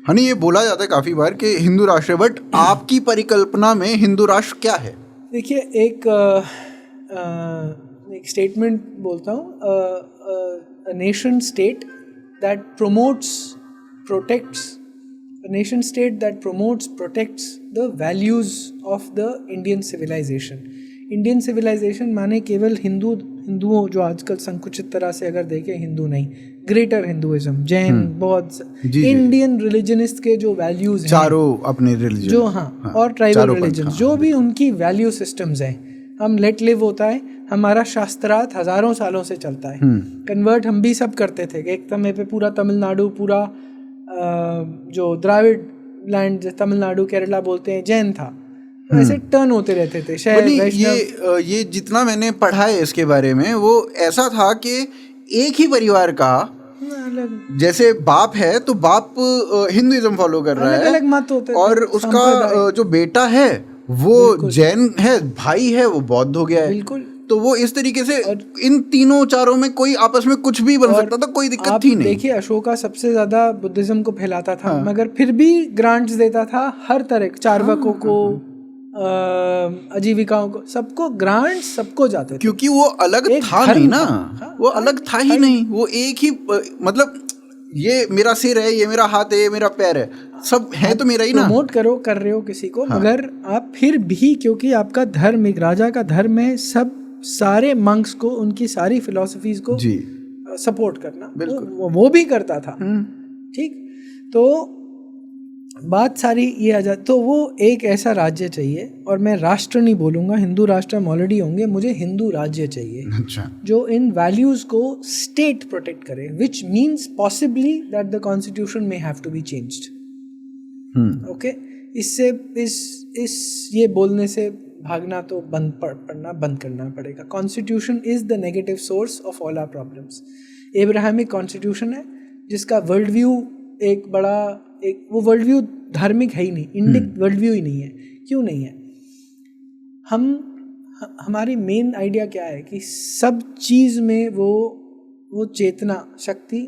हनी, ये बोला जाता है काफी बार कि हिंदू राष्ट्र है, बट आपकी परिकल्पना में हिंदू राष्ट्र क्या है? देखिए, एक स्टेटमेंट बोलता हूँ, a nation state that promotes, protects, a nation state that promotes, protects the values of the Indian civilization. Indian civilisation माने केवल हिंदुओं, जो आजकल संकुचित तरह से अगर देखें, हिंदू नहीं, ग्रेटर हिंदुइज्म, जैन, बौद्ध, इंडियन रिलीजनिस्ट के जो वैल्यूज हैं, चारों अपने रिलीजन, जो और ट्राइबल रिलीजन, जो भी उनकी वैल्यू सिस्टम्स हैं, हम लेट लिव होता है, हमारा शास्त्रार्थ हजारों सालों से चलता है। कन्वर्ट हम भी सब करते थे कि एक समय पे पूरा तमिलनाडु, पूरा जो द्राविड़ लैंड, तमिलनाडु केरला बोलते हैं, जैन था, ऐसे टर्न होते रहते थे शहर। ये जितना मैंने पढ़ा है इसके बारे में, वो ऐसा था कि एक ही परिवार का, जैसे बाप है तो बाप हिंदुइज्म फॉलो कर रहा है, अलग मत होते, और उसका जो बेटा है वो जैन है, भाई है वो बौद्ध हो गया है। बिल्कुल। तो वो इस तरीके से इन तीनों चारों में कोई आपस में कुछ भी बन सकता था, कोई दिक्कत थी नहीं। देखिए, अशोका सबसे ज्यादा बुद्धिज्म को फैलाता था, मगर फिर भी ग्रांट्स देता था हर तरह, चार्वाकों को, आजीविकाओं को, सबको ग्रांट, सबको जाते थे, क्योंकि वो अलग था नहीं ना। वो अलग था ही नहीं, वो एक ही, मतलब ये मेरा सिर है, ये मेरा हाथ है, ये मेरा पैर है, सब है तो मेरा ही ना। प्रमोट कर रहे हो किसी को, मगर आप फिर भी, क्योंकि आपका धर्म एक राजा का धर्म है, सब सारे मंक्स को, उनकी सारी फिलॉसफीज को सपोर्ट करना, तो वो भी करता था। ठीक, तो बात सारी ये आ जाती, तो वो एक ऐसा राज्य चाहिए, और मैं राष्ट्र नहीं बोलूँगा, हिंदू राष्ट्र हम ऑलरेडी होंगे, मुझे हिंदू राज्य चाहिए। अच्छा। जो इन वैल्यूज़ को स्टेट प्रोटेक्ट करे, which means possibly that the constitution may have to be changed. Okay, इससे इस ये बोलने से भागना तो पढ़ना बंद करना पड़ेगा। Constitution is the negative source of all our problems. Abrahamic constitution है जिसका वर्ल्ड व्यू एक बड़ा, वो वर्ल्ड व्यू धार्मिक है ही नहीं, इंडिक वर्ल्ड व्यू ही नहीं है। क्यों नहीं है? हमारी मेन आइडिया क्या है कि सब चीज़ में वो चेतना शक्ति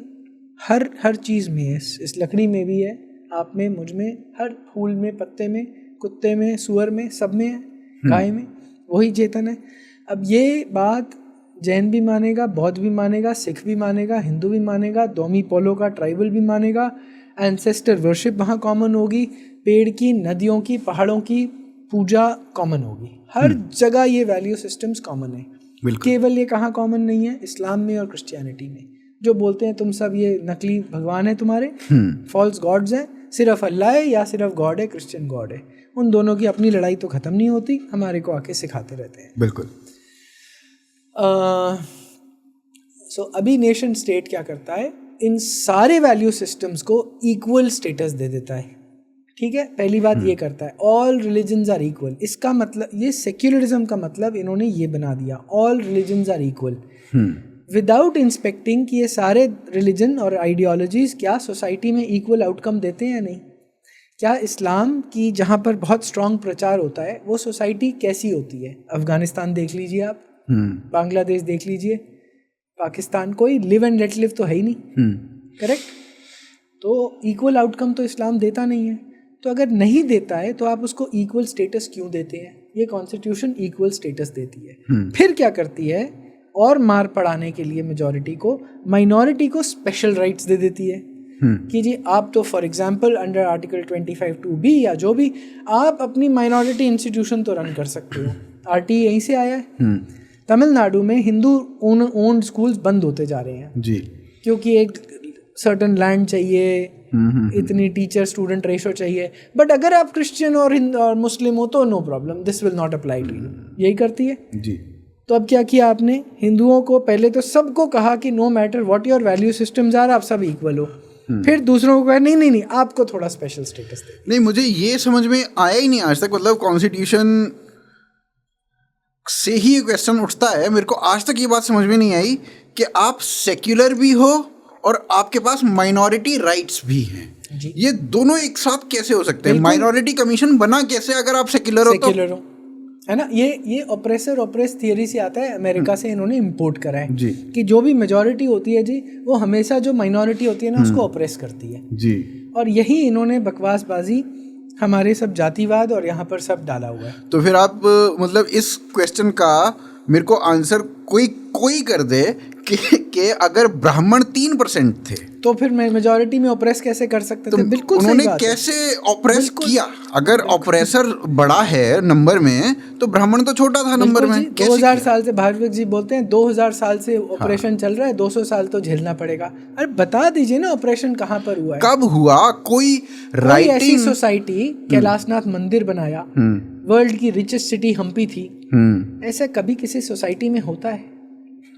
हर चीज़ में है। इस लकड़ी में भी है, आप में, मुझ में, हर फूल में, पत्ते में, कुत्ते में, सुअर में, सब में है, गाय में, वही चेतन है। अब ये बात जैन भी मानेगा, बौद्ध भी मानेगा, सिख भी मानेगा, हिंदू भी मानेगा, दोमी पोलो का ट्राइबल भी मानेगा, एंसेस्टर वर्शिप वहाँ कॉमन होगी, पेड़ की, नदियों की, पहाड़ों की पूजा कॉमन होगी, हर जगह ये वैल्यू सिस्टम्स कॉमन है। केवल ये कहाँ कॉमन नहीं है? इस्लाम में और क्रिश्चियनिटी में, जो बोलते हैं तुम सब ये नकली भगवान है तुम्हारे, फॉल्स गॉड्स हैं, सिर्फ अल्लाह है या सिर्फ गॉड है, क्रिश्चियन गॉड है। उन दोनों की अपनी लड़ाई तो ख़त्म नहीं होती, हमारे को आके सिखाते रहते हैं। बिल्कुल। सो अभी नेशन स्टेट क्या करता है, इन सारे वैल्यू सिस्टम्स को इक्वल स्टेटस दे देता है। ठीक है, पहली बात ये करता है, ऑल रिलीजन्स आर इक्वल। इसका मतलब, ये सेक्युलरिज्म का मतलब इन्होंने ये बना दिया, all religions are equal, without inspecting कि ये सारे रिलीजन और आइडियोलॉजीज क्या सोसाइटी में इक्वल आउटकम देते हैं या नहीं। क्या इस्लाम की जहाँ पर बहुत स्ट्रॉन्ग प्रचार होता है वो सोसाइटी कैसी होती है? अफगानिस्तान देख लीजिए आप, बांग्लादेश देख लीजिए, पाकिस्तान, कोई लिव एंड लेट लिव तो है ही नहीं, करेक्ट? तो इक्वल आउटकम तो इस्लाम देता नहीं है। तो अगर नहीं देता है तो आप उसको इक्वल स्टेटस क्यों देते हैं? ये कॉन्स्टिट्यूशन इक्वल स्टेटस देती है। फिर क्या करती है, और मार पड़ाने के लिए मेजॉरिटी को, माइनॉरिटी को स्पेशल राइट्स दे देती है कि जी आप तो for example under article 25(2)(b या जो भी, आप अपनी माइनॉरिटी इंस्टीट्यूशन तो रन कर सकते हो। आरटी यहीं से आया है। तमिलनाडु में हिंदू ओन्ड स्कूल्स बंद होते जा रहे हैं जी, क्योंकि एक सर्टन लैंड चाहिए, इतनी टीचर स्टूडेंट रेशो चाहिए। बट अगर आप क्रिश्चियन और मुस्लिम हो तो no problem, this will not apply to you, यही करती है जी। तो अब क्या किया आपने, हिंदुओं को पहले तो सबको कहा कि no matter what your value systems are, आप सब इक्वल हो। फिर दूसरों को कहा नहीं आपको थोड़ा स्पेशल स्टेटस दे। नहीं, मुझे ये समझ में आया ही नहीं आज तक, मतलब कॉन्स्टिट्यूशन से ही ये क्वेश्चन उठता है मेरे को, आज तक ये बात समझ में नहीं आई कि आप सेक्युलर भी हो और आपके पास माइनॉरिटी राइट्स भी हैं। ये दोनों एक साथ कैसे हो सकते हैं? माइनॉरिटी कमीशन बना कैसे अगर आप सेक्युलर हो? है ना, ये ऑपरेसर ऑपरेस थियरी से आता है, अमेरिका से इन्होंने इंपोर्ट करा है जी, कि जो भी मेजॉरिटी होती है जी वो हमेशा जो माइनॉरिटी होती है ना उसको ऑपरेस करती है जी। और यही इन्होंने बकवासबाजी हमारे सब जातिवाद और यहाँ पर सब डाला हुआ है। तो फिर आप मतलब इस क्वेश्चन का मेरे को आंसर कोई कर दे कि अगर ब्राह्मण 3% थे तो फिर मेजॉरिटी में ऑपरेस कैसे कर सकते थे? बिल्कुल उन्होंने कैसे ऑपरेस किया? अगर ऑपरेसर बड़ा है नंबर में तो ब्राह्मण तो छोटा था नंबर में। 2000 साल से भार्गव जी बोलते हैं 2000 साल से ऑपरेशन चल रहा है, 200 साल तो झेलना पड़ेगा। अरे बता दीजिए ना ऑपरेशन कहाँ पर हुआ है, कब हुआ? कोई ऐसी सोसाइटी, कैलाशनाथ मंदिर बनाया, वर्ल्ड की रिचेस्ट सिटी हम्पी थी, ऐसा कभी किसी सोसाइटी में होता है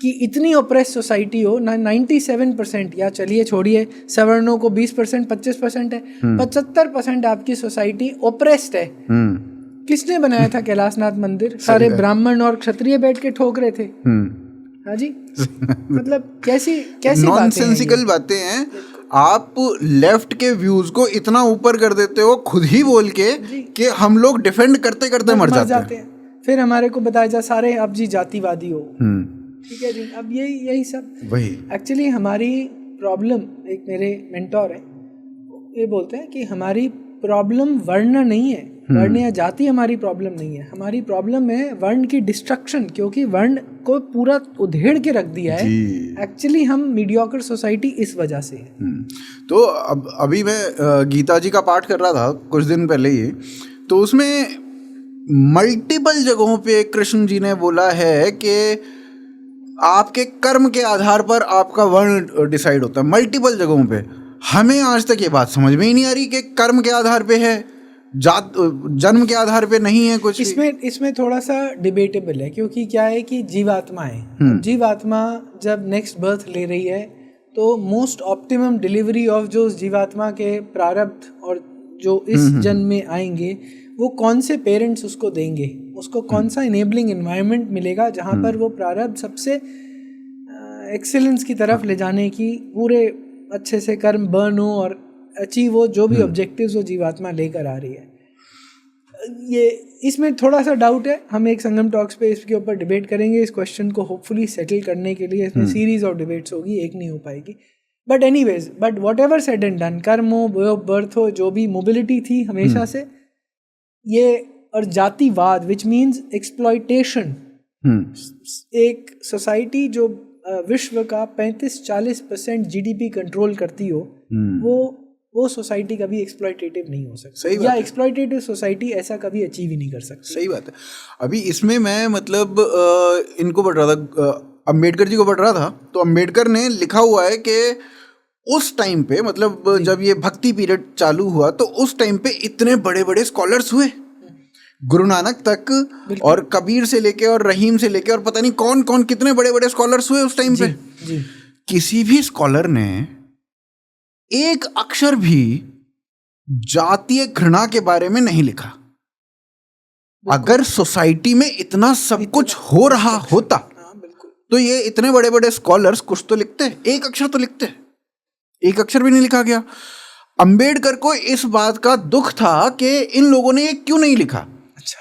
कि इतनी ऑपरेस सोसाइटी हो ना? 97% या चलिए छोड़िए, सवर्णों को 20% 25% है, 75% आपकी सोसाइटी ऑपरेस्ड है। किसने बनाया था कैलाशनाथ मंदिर? सारे ब्राह्मण और क्षत्रिय बैठ के ठोक रहे थे। हाँ जी, मतलब कैसी नॉनसेंसिकल बातें हैं। आप लेफ्ट के व्यूज को इतना ऊपर कर देते हो खुद ही बोल के कि हम लोग डिफेंड करते करते मर जाते हैं। फिर हमारे को बताया जा सारे अब जी जातिवादी हो। ठीक है जी, अब यही सब वही एक्चुअली हमारी प्रॉब्लम। एक मेरे मेंटोर है, ये बोलते हैं कि हमारी प्रॉब्लम वर्ण नहीं है, वर्ण या जाति हमारी प्रॉब्लम नहीं है, हमारी प्रॉब्लम है वर्ण की डिस्ट्रक्शन, क्योंकि वर्ण को पूरा उधेड़ के रख दिया है। एक्चुअली हम मीडियोकर सोसाइटी इस वजह से है। तो अभी मैं गीता जी का पाठ कर रहा था कुछ दिन पहले ही, तो उसमें मल्टीपल जगहों पे कृष्ण जी ने बोला है कि आपके कर्म के आधार पर आपका वर्ण डिसाइड होता है। मल्टीपल जगहों पे। हमें आज तक ये बात समझ में ही नहीं आ रही कि कर्म के आधार पे है, जात जन्म के आधार पे नहीं है कुछ। इसमें थोड़ा सा डिबेटेबल है, क्योंकि क्या है कि जीवात्मा है, जीवात्मा जब नेक्स्ट बर्थ ले रही है तो मोस्ट ऑप्टिमम डिलीवरी ऑफ जो जीवात्मा के प्रारब्ध और जो इस जन्म में आएंगे वो कौन से पेरेंट्स उसको देंगे, उसको कौन सा इनेबलिंग एनवायरनमेंट मिलेगा जहाँ पर वो प्रारब्ध सबसे एक्सीलेंस की तरफ ले जाने की पूरे अच्छे से कर्म बर्न हो और अचीव हो जो भी ऑब्जेक्टिव्स वो जीवात्मा लेकर आ रही है। ये इसमें थोड़ा सा डाउट है, हम एक संगम टॉक्स पे इसके ऊपर डिबेट करेंगे इस क्वेश्चन को होपफुली सेटल करने के लिए। इसमें सीरीज ऑफ डिबेट्स होगी, एक नहीं हो पाएगी। But anyways, but what ever said and done, कर्म हो, बर्थ हो, जो भी मोबिलिटी थी हमेशा से, ये और जातिवाद विच मीन्स एक्सप्लॉयटेशन, एक सोसाइटी जो विश्व का 35-40% जीडीपी कंट्रोल करती हो, वो सोसाइटी कभी एक्सप्लॉयटेटिव नहीं हो सकती, या एक्सप्लॉयटेटिव सोसाइटी ऐसा कभी अचीव ही नहीं कर सकती। सही बात है। अभी इसमें मैं मतलब इनको पढ़ रहा था, अंबेडकर जी को पढ़ रहा था, तो अंबेडकर ने लिखा हुआ है कि उस टाइम पे मतलब जब ये भक्ति पीरियड चालू हुआ तो उस टाइम पे इतने बड़े बड़े स्कॉलर्स हुए, गुरु नानक तक और कबीर से लेके और रहीम से लेके और पता नहीं कौन कौन कितने बड़े बड़े स्कॉलर्स हुए उस टाइम पे। किसी भी स्कॉलर ने एक अक्षर भी जातीय घृणा के बारे में नहीं लिखा। अगर सोसाइटी में इतना सब कुछ हो रहा होता तो ये इतने बड़े बड़े स्कॉलर्स कुछ तो लिखते, एक अक्षर तो लिखते, एक अक्षर भी नहीं लिखा गया। अंबेडकर को इस बात का दुख था कि इन लोगों ने ये क्यों नहीं लिखा।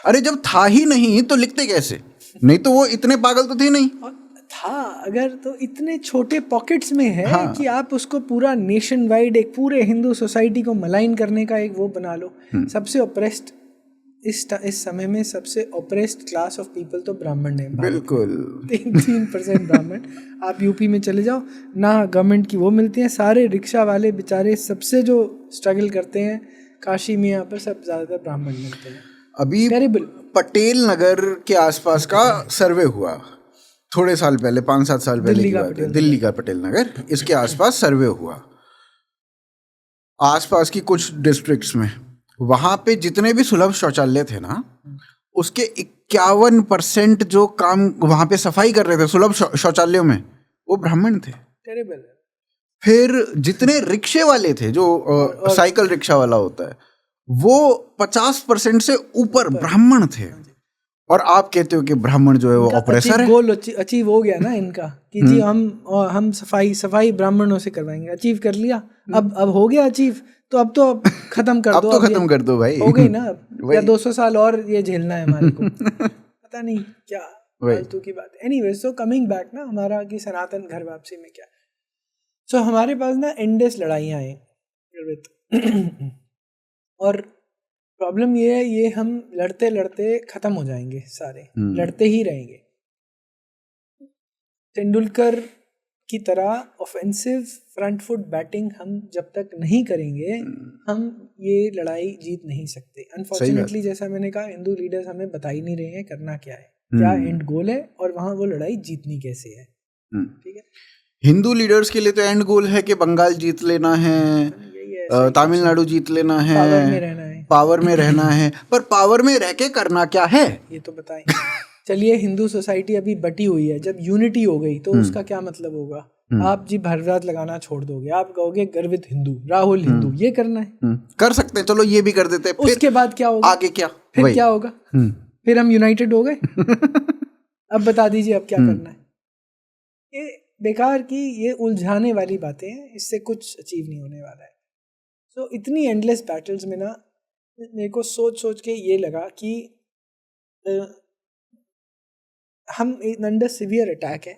अरे जब था ही नहीं तो लिखते कैसे? नहीं तो वो इतने पागल तो थे नहीं। था अगर तो इतने छोटे पॉकेट्स में है कि आप उसको पूरा नेशन वाइड एक पूरे हिंदू सोसाइटी को मलाइन करने का एक वो बना लो। सबसे ऑप्रेस्ड इस समय में सबसे ऑप्रेस्ड क्लास ऑफ पीपल तो ब्राह्मण है। बिल्कुल 3% ब्राह्मण। आप यूपी में चले जाओ ना, गवर्नमेंट की वो मिलती हैं, सारे रिक्शा वाले बेचारे सबसे जो स्ट्रगल करते हैं काशी में, यहाँ पर सब ज़्यादातर ब्राह्मण मिलते हैं। अभी पटेल नगर के आसपास का सर्वे हुआ थोड़े साल पहले, 5-7 साल पहले की बात है। दिल्ली का पटेल नगर, इसके आसपास सर्वे हुआ, आसपास की कुछ डिस्ट्रिक्ट्स में। वहां पे जितने भी सुलभ शौचालय थे ना, उसके 51% जो काम वहां पे सफाई कर रहे थे सुलभ शौचालयों में, वो ब्राह्मण थे। टेरिबल। फिर जितने रिक्शे वाले थे, जो साइकिल रिक्शा वाला होता है, वो 50% से ऊपर ब्राह्मण थे। और आप कहते हो कि ब्राह्मण जो है वो ऑपरेसर है। गोल अचीव हो गया ना इनका कि जी हम सफाई ब्राह्मणों से करवाएंगे। अचीव कर लिया, अब हो गया अचीव, तो अब तो खत्म कर दो। अब तो खत्म कर दो भाई, हो गई ना। या 200 साल और ये झेलना है हमारे को। पता नहीं क्या फालतू की बात है। एनीवे, सो कमिंग बैक ना हमारा कि सनातन घर वापसी में क्या। सो हमारे पास ना एंडलेस लड़ाइयाँ हैं और प्रॉब्लम ये है, ये हम लड़ते लड़ते खत्म हो जाएंगे सारे, लड़ते ही रहेंगे। तेंदुलकर की तरह ऑफेंसिव फ्रंट फुट बैटिंग हम जब तक नहीं करेंगे, हम ये लड़ाई जीत नहीं सकते। अनफॉर्चुनेटली जैसा मैंने कहा, हिंदू लीडर्स हमें बता ही नहीं रहे हैं करना क्या है, क्या एंड गोल है और वहाँ वो लड़ाई जीतनी कैसे है। ठीक है, हिंदू लीडर्स के लिए तो एंड गोल है कि बंगाल जीत लेना है, तमिलनाडु जीत लेना है, पावर में रहना है। पर पावर में रह के करना क्या है ये तो बताएं। चलिए, हिंदू सोसाइटी अभी बटी हुई है, जब यूनिटी हो गई तो उसका क्या मतलब होगा? आप जी भरवाद लगाना छोड़ दोगे, आप कहोगे गर्वित हिंदू, राहुल हिंदू, ये करना है। कर सकते हैं, चलो ये भी कर देते हैं। उसके बाद क्या होगा? आगे क्या? फिर क्या होगा? फिर हम यूनाइटेड हो गए। अब बता दीजिए अब क्या करना है। ये बेकार की ये उलझाने वाली बातें हैं, इससे कुछ अचीव नहीं होने वाला है। सो इतनी एंडलेस बैटल्स में ना मेरे को सोच के ये लगा कि हम अंडर सिवियर अटैक है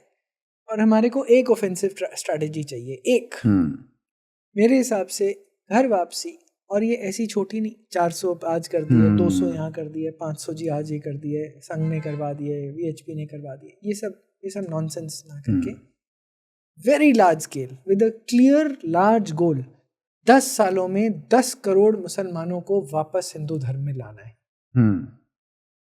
और हमारे को एक ऑफेंसिव स्ट्रैटेजी चाहिए। एक मेरे हिसाब से घर वापसी, और ये ऐसी छोटी नहीं, 400 आज कर दिए, 200 यहाँ कर दिए, 500 जी आज ये कर दिए, संघ ने करवा दिए, VHP ने करवा दिए, ये सब नॉनसेंस ना करके very large scale with a clear large goal, 10 सालों में 10 करोड़ मुसलमानों को वापस हिंदू धर्म में लाना है।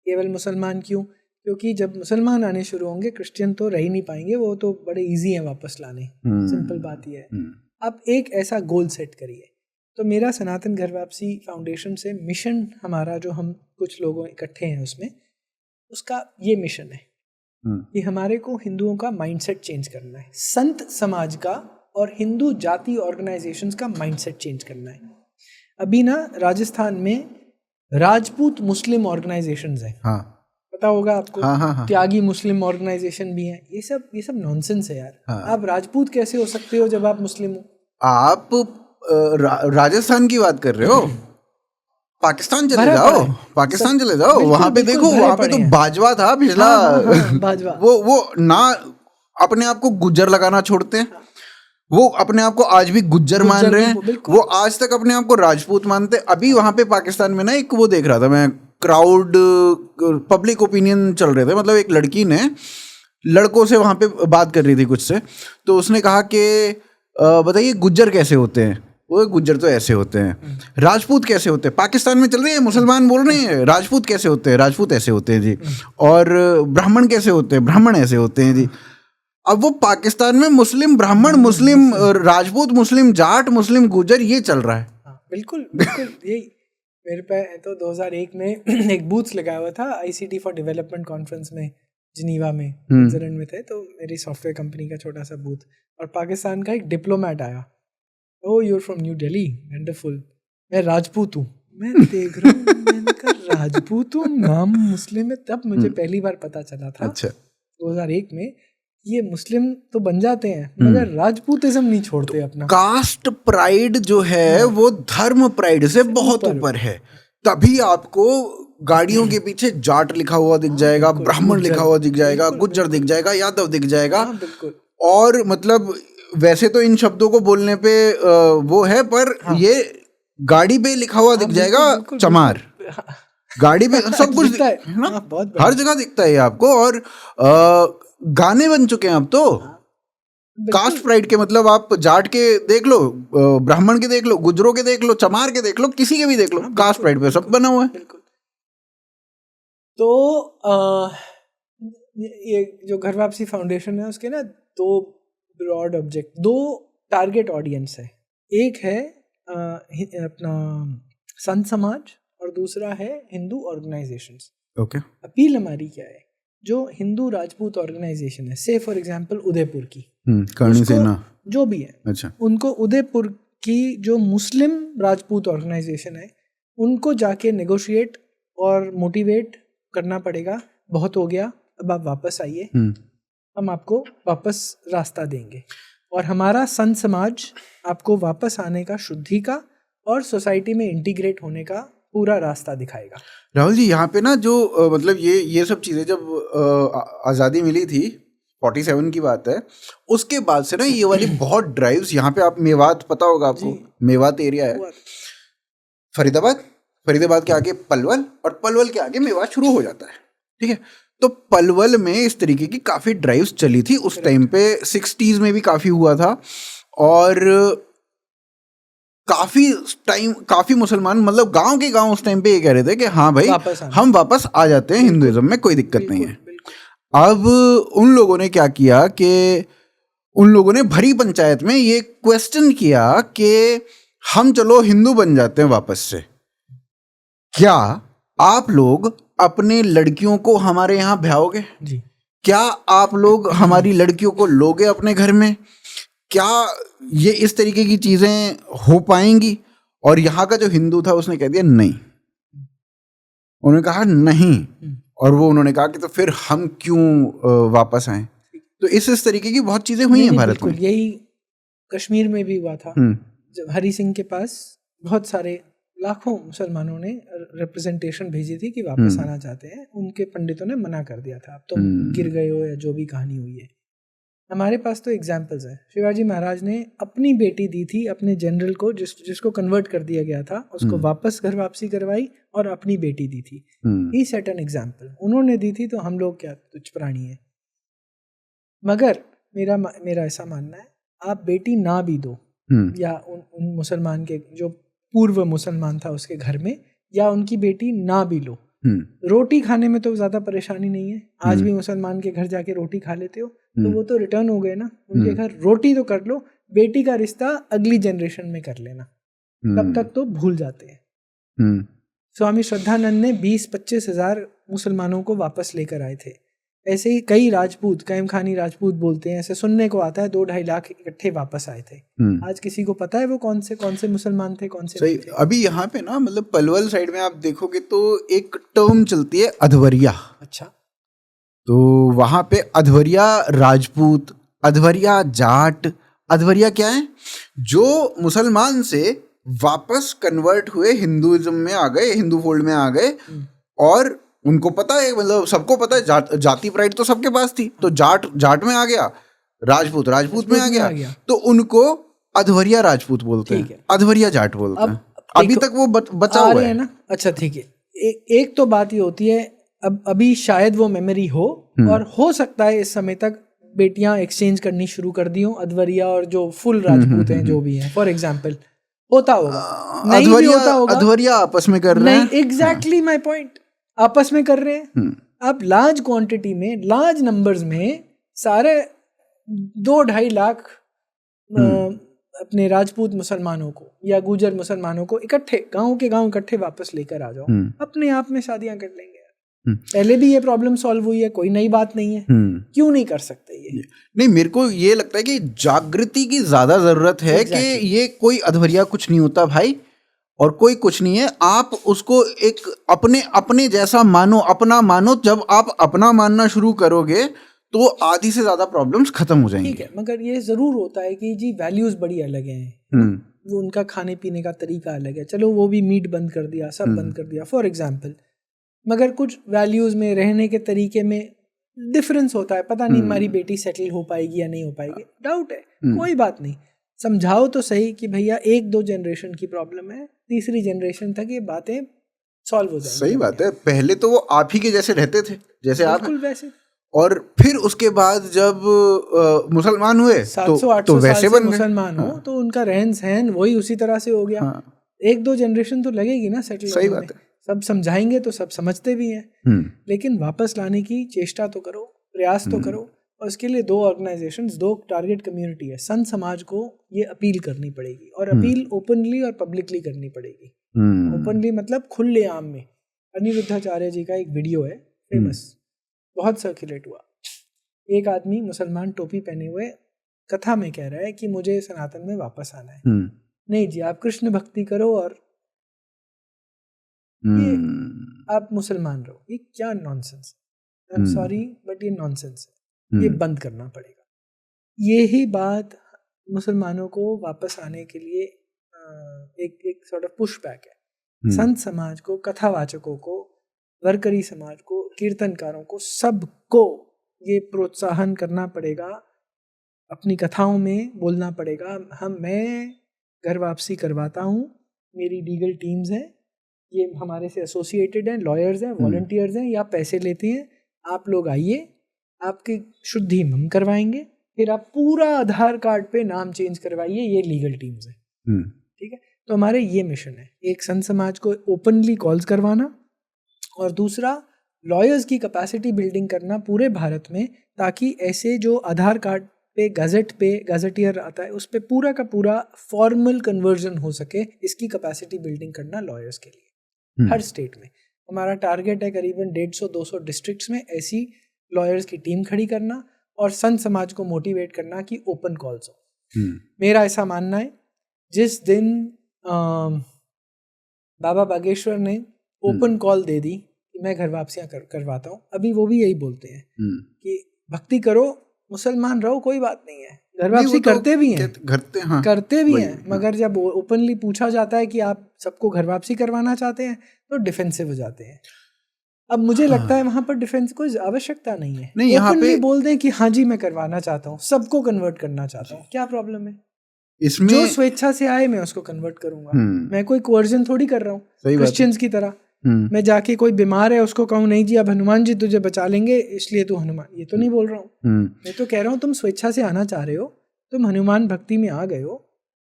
केवल मुसलमान क्यों? क्योंकि जब मुसलमान आने शुरू होंगे, क्रिश्चियन तो रह ही नहीं पाएंगे, वो तो बड़े इजी हैं वापस लाने। सिंपल बात यह है। अब एक ऐसा गोल सेट करिए। तो मेरा सनातन घर वापसी फाउंडेशन से मिशन, हमारा जो हम कुछ लोग इकट्ठे हैं उसमें, उसका ये मिशन है कि हमारे को हिंदुओं का माइंडसेट चेंज करना है, संत समाज का और हिंदू जाति ऑर्गेनाइजेशंस का माइंडसेट चेंज करना है। अभी ना राजस्थान में राजपूत मुस्लिम ऑर्गेनाइजेशंस हैं। पता होगा आपको। त्यागी मुस्लिम ऑर्गेनाइजेशन भी हैं। ये सब नॉनसेंस है यार। आप राजपूत कैसे हो सकते हो जब आप मुस्लिम हो? आप राजस्थान की बात कर रहे हो? पाकिस्तान चले जाओ, पाकिस्तान चले जाओ, वहां पे देखो, वहां पे तो बाजवा था पिछला। बाजवा। वो ना अपने आप को गुज्जर लगाना छोड़ते हैं, वो अपने आप को आज भी गुज्जर मान रहे हैं, वो आज तक अपने आप को राजपूत मानते। अभी वहां पे पाकिस्तान में ना एक वो देख रहा था मैं, क्राउड पब्लिक ओपिनियन चल रहे थे, मतलब एक लड़की ने लड़कों से वहां पे बात कर रही थी कुछ से, तो उसने कहा कि बताइए गुज्जर कैसे होते हैं। वो गुज्जर तो ऐसे होते हैं। राजपूत कैसे होते हैं? पाकिस्तान में चल रही है, मुसलमान बोल रहे हैं राजपूत कैसे होते हैं, राजपूत ऐसे होते हैं जी। और ब्राह्मण कैसे होते हैं, ब्राह्मण ऐसे होते हैं जी। अब वो पाकिस्तान में मुस्लिम ब्राह्मण, मुस्लिम राजपूत, मुस्लिम जाट, मुस्लिम गुज्जर, ये चल रहा है। बिल्कुल बिल्कुल यही। मेरे पे तो 2001 में एक बूथ लगाया हुआ था ICT फॉर डेवलपमेंट कॉन्फ्रेंस में, जिनीवा में, स्विट्जरलैंड में थे, तो मेरी सॉफ्टवेयर कंपनी का छोटा सा बूथ, और पाकिस्तान का एक डिप्लोमेट आया, oh you are from New Delhi, wonderful, मैं राजपूत हूँ। मैं देख रहा हूँ, मैंने कहा राजपूत हूँ, नाम मुस्लिम है। तब मुझे पहली बार पता चला था 2001 में, ये मुस्लिम तो बन जाते हैं मगर राजपूतिज्म नहीं छोड़ते अपना। कास्ट प्राइड जो है वो धर्म प्राइड से बहुत ऊपर है। तभी आपको गाड़ियों के पीछे जाट लिखा हुआ दिख जाएगा, ब्राह्मण लिखा हुआ दिख जाएगा, गुज्जर दिख जाएगा, यादव दिख जाएगा। और मतलब वैसे तो इन शब्दों को बोलने पे वो है, पर ये गाड़ी पे लिखा हुआ दिख जाएगा चमार, गाड़ी पे सब कुछ दिखता है ना, हर जगह दिखता है आपको। और गाने बन चुके हैं अब तो कास्ट प्राइड के, मतलब आप जाट के देख लो, ब्राह्मण के देख लो, गुजरों के देख लो, चमार के देख लो, किसी के भी देख लो, कास्ट प्राइड पे सब बना हुआ है। तो ये जो घर वापसी फाउंडेशन है उसके ना दो ब्रॉड ऑब्जेक्ट, दो टारगेट ऑडियंस है। एक है अपना संत समाज और दूसरा है हिंदू ऑर्गेनाइजेशंस। ओके। अपील हमारी क्या है, जो हिंदू राजपूत ऑर्गेनाइजेशन है, से फॉर एग्जांपल उदयपुर की करणी सेना जो भी है, अच्छा, उनको उदयपुर की जो मुस्लिम राजपूत ऑर्गेनाइजेशन है उनको जाके नेगोशिएट और मोटिवेट करना पड़ेगा। बहुत हो गया, अब आप वापस आइए, हम आपको वापस रास्ता देंगे, और हमारा संत समाज आपको वापस आने का, शुद्धि का और सोसाइटी में इंटीग्रेट होने का पूरा रास्ता दिखाएगा। राहुल जी, यहाँ पे ना जो मतलब ये सब चीज़ें जब आज़ादी मिली थी, 47 की बात है, उसके बाद से ना ये वाली बहुत ड्राइव्स, यहाँ पे आप मेवात पता होगा आपको, मेवात एरिया है, फरीदाबाद के आगे पलवल, और पलवल के आगे मेवात शुरू हो जाता है, ठीक है। तो पलवल में इस तरीके की काफ़ी ड्राइव्स चली थी उस टाइम पे, 60s में भी काफ़ी हुआ था, और काफी मुसलमान, मतलब गांव के गांव उस टाइम पे ये कह रहे थे कि हाँ भाई हम वापस आ जाते हैं हिंदुइज्म में, कोई दिक्कत नहीं है। अब उन लोगों ने क्या किया कि उन लोगों ने भरी पंचायत में ये क्वेश्चन किया कि हम चलो हिंदू बन जाते हैं वापस से, क्या आप लोग अपने लड़कियों को हमारे यहाँ ब्याहोगे जी? क्या आप लोग हमारी लड़कियों को लोगे अपने घर में? क्या ये इस तरीके की चीजें हो पाएंगी? और यहाँ का जो हिंदू था उसने कह दिया नहीं, उन्होंने कहा नहीं, और वो उन्होंने कहा कि तो फिर हम क्यों वापस आए। तो इस तरीके की बहुत चीजें हुई हैं भारत में। यही कश्मीर में भी हुआ था, जब हरि सिंह के पास बहुत सारे लाखों मुसलमानों ने रिप्रेजेंटेशन भेजी थी कि वापस आना चाहते हैं, उनके पंडितों ने मना कर दिया था, अब तो गिर गए हो या जो भी कहानी हुई है। हमारे पास तो एग्जाम्पल्स है। शिवाजी महाराज ने अपनी बेटी दी थी अपने जनरल को, जिसको कन्वर्ट कर दिया गया था, उसको वापस घर वापसी करवाई और अपनी बेटी दी थी। ही सेट एन एग्जाम्पल। उन्होंने दी थी तो हम लोग क्या तुच्छ प्राणी है। मगर मेरा ऐसा मानना है, आप बेटी ना भी दो, या उन मुसलमान के जो पूर्व मुसलमान था उसके घर में, या उनकी बेटी ना भी लो, रोटी खाने में तो ज्यादा परेशानी नहीं है। आज भी मुसलमान के घर जाके रोटी खा लेते हो, तो वो तो रिटर्न हो गए ना, उनके घर रोटी तो कर लो, बेटी का रिश्ता अगली जनरेशन में कर लेना, तब तक तो भूल जाते हैं। स्वामी श्रद्धानंद ने 20-25 हजार मुसलमानों को वापस लेकर आए थे। ऐसे ही कई राजपूत, कैमखानी राजपूत बोलते हैं, ऐसे सुनने को आता है 2-2.5 लाख इकट्ठे वापस आए थे। आज किसी को पता है वो कौन से मुसलमान थे, कौन से नहीं थे? अभी यहाँ पे ना, मतलब पलवल साइड में आप देखोगे तो एक टर्म चलती है अधवरिया। अच्छा। तो वहां पे अधवरिया राजपूत, अधवरिया जाट, अधवरिया क्या है, जो मुसलमान से वापस कन्वर्ट हुए, हिंदुइज्म में आ गए, हिंदू फोल्ड में आ गए, और उनको पता है, मतलब सबको पता है, जाति प्राइड तो सबके पास थी, तो जाट में आ गया, राजपूत में आ गया तो उनको अधवरिया राजपूत बोलते हैं, अधवरिया जाट बोलते हैं। अभी तक वो बचा हुआ है ना। अच्छा ठीक है, एक तो बात ये होती है, अब अभी शायद वो मेमोरी हो, और हो सकता है इस समय तक बेटियां एक्सचेंज करनी शुरू कर दी हो, अधवरिया और जो फुल राजपूत हैं जो भी हैं, फॉर एग्जाम्पल होता होगा, नहीं भी होता होगा, अधवरिया आपस में कर रहे हैं। एग्जैक्टली माय पॉइंट, आपस में कर रहे हैं। अब लार्ज क्वांटिटी में, लार्ज नंबर्स में सारे 2-2.5 लाख अपने राजपूत मुसलमानों को या गुजर मुसलमानों को इकट्ठे गांव के गांव इकट्ठे वापस लेकर आ जाओ, अपने आप में शादियां कर लेंगे। पहले भी ये प्रॉब्लम सॉल्व हुई है, कोई नई बात नहीं है, क्यों नहीं कर सकते ये? नहीं, मेरे को ये लगता है कि जागृति की ज्यादा जरूरत है कि ये कोई अधवरिया कुछ नहीं होता भाई, और कोई कुछ नहीं है। आप उसको एक अपने जैसा मानो, अपना मानो। जब आप अपना मानना शुरू करोगे तो आधी से ज्यादा प्रॉब्लम्स खत्म हो जाएंगी। ठीक है, मगर ये जरूर होता है कि जी वैल्यूज बड़ी अलग हैं, वो उनका खाने पीने का तरीका अलग है। चलो वो भी मीट बंद कर दिया, सब बंद कर दिया फॉर एग्जाम्पल, मगर कुछ वैल्यूज में, रहने के तरीके में डिफरेंस होता है। पता नहीं हमारी बेटी सेटल हो पाएगी या नहीं हो पाएगी, डाउट है, कोई बात नहीं, समझाओ तो सही कि भैया 1-2 जनरेशन की प्रॉब्लम है, तीसरी जनरेशन तक ये बातें सॉल्व हो जाएंगी। सही बात है, पहले तो वो आप ही के जैसे रहते थे जैसे आप, बिल्कुल वैसे, और फिर उसके बाद जब मुसलमान हुए 700-800 वैसे बन मुसलमान हो तो उनका रहन सहन वही उसी तरह से हो गया। 1-2 जनरेशन तो लगेगी ना सेटल होने में। सही बात है, सब समझाएंगे तो सब समझते भी हैं, लेकिन वापस लाने की चेष्टा तो करो, प्रयास तो करो। और उसके लिए 2 ऑर्गेनाइजेशंस, 2 टारगेट कम्युनिटी है। संत समाज को ये अपील करनी पड़ेगी, और अपील ओपनली और पब्लिकली करनी पड़ेगी। ओपनली मतलब खुले आम में। अनिरुद्धाचार्य जी का एक वीडियो है फेमस, बहुत सर्कुलेट हुआ। एक आदमी मुसलमान टोपी पहने हुए कथा में कह रहा है कि मुझे सनातन में वापस आना है। नहीं जी, आप कृष्ण भक्ति करो और ये आप मुसलमान रहो। ये क्या नॉनसेंस है, आई एम सॉरी बट ये नॉनसेंस है, ये बंद करना पड़ेगा। यही बात मुसलमानों को वापस आने के लिए एक सॉर्ट ऑफ पुश बैक है। संत समाज को, कथावाचकों को, वरकरी समाज को, कीर्तनकारों को, सबको ये प्रोत्साहन करना पड़ेगा, अपनी कथाओं में बोलना पड़ेगा। मैं घर वापसी करवाता हूँ, मेरी लीगल टीम्स हैं, ये हमारे से एसोसिएटेड हैं, लॉयर्स हैं, वॉलंटियर्स हैं, या पैसे लेते हैं, आप लोग आइए, आपकी शुद्धि हम करवाएंगे, फिर आप पूरा आधार कार्ड पे नाम चेंज करवाइए, ये लीगल टीम्स हैं। ठीक है, तो हमारे ये मिशन है, एक संत समाज को ओपनली कॉल्स करवाना, और दूसरा लॉयर्स की कैपेसिटी बिल्डिंग करना पूरे भारत में, ताकि ऐसे जो आधार कार्ड पे गजट पे गजटियर आता है उस पे पूरा का पूरा फॉर्मल कन्वर्जन हो सके। इसकी कैपेसिटी बिल्डिंग करना लॉयर्स के लिए हर स्टेट में हमारा टारगेट है। करीबन 150-200 डिस्ट्रिक्ट्स में ऐसी लॉयर्स की टीम खड़ी करना, और संत समाज को मोटिवेट करना कि ओपन कॉल्स हो। मेरा ऐसा मानना है, जिस दिन बाबा बागेश्वर ने ओपन कॉल दे दी कि मैं घर वापसियां करवाता हूँ, अभी वो भी यही बोलते हैं कि भक्ति करो, मुसलमान रहो, कोई बात नहीं है। घर वापसी करते भी हैं, करते भी हैं, मगर जब ओपनली पूछा जाता है कि आप सबको घर वापसी करवाना चाहते हैं तो डिफेंसिव हो जाते हैं। अब मुझे लगता है वहां पर डिफेंस कोई आवश्यकता नहीं है। नहीं, ओपनली बोल दें कि हाँ जी मैं करवाना चाहता हूँ, सबको कन्वर्ट करना चाहता हूँ, क्या प्रॉब्लम है इसमें? जो स्वेच्छा से आए मैं उसको कन्वर्ट करूंगा, मैं कोई कोर्जन थोड़ी कर रहा हूँ क्रिश्चियंस की तरह। मैं जाके कोई बीमार है उसको कहूँ नहीं जी अब हनुमान जी तुझे बचा लेंगे इसलिए तू हनुमान, ये तो नहीं बोल रहा हूँ। मैं तो कह रहा हूँ तुम स्वेच्छा से आना चाह रहे हो, तुम हनुमान भक्ति में आ गए हो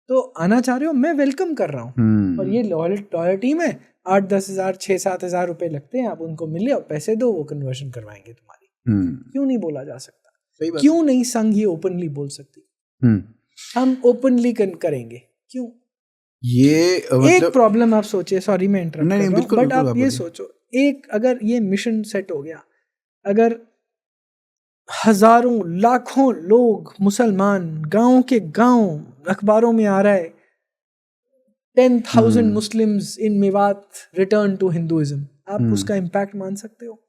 तो आना चाह रहे हो, मैं वेलकम कर रहा हूँ। और ये लॉयल टीम है, 8-10 हज़ार 6-7 हज़ार रुपए लगते हैं, आप उनको मिले और पैसे दो, वो कन्वर्शन करवाएंगे तुम्हारी। क्यों नहीं बोला जा सकता? क्यों नहीं संघ ये ओपनली बोल सकती? हम ओपनली करेंगे क्यों? ये एक प्रॉब्लम आप सोचिए, सॉरी मैं इंटरप्ट कर रहा हूं, बट आप ये सोचो, एक अगर ये मिशन सेट हो गया, अगर हजारों लाखों लोग मुसलमान गांव के गांव अखबारों में आ रहा है 10,000 Muslims in Mewat return to Hinduism, आप उसका इम्पैक्ट मान सकते हो?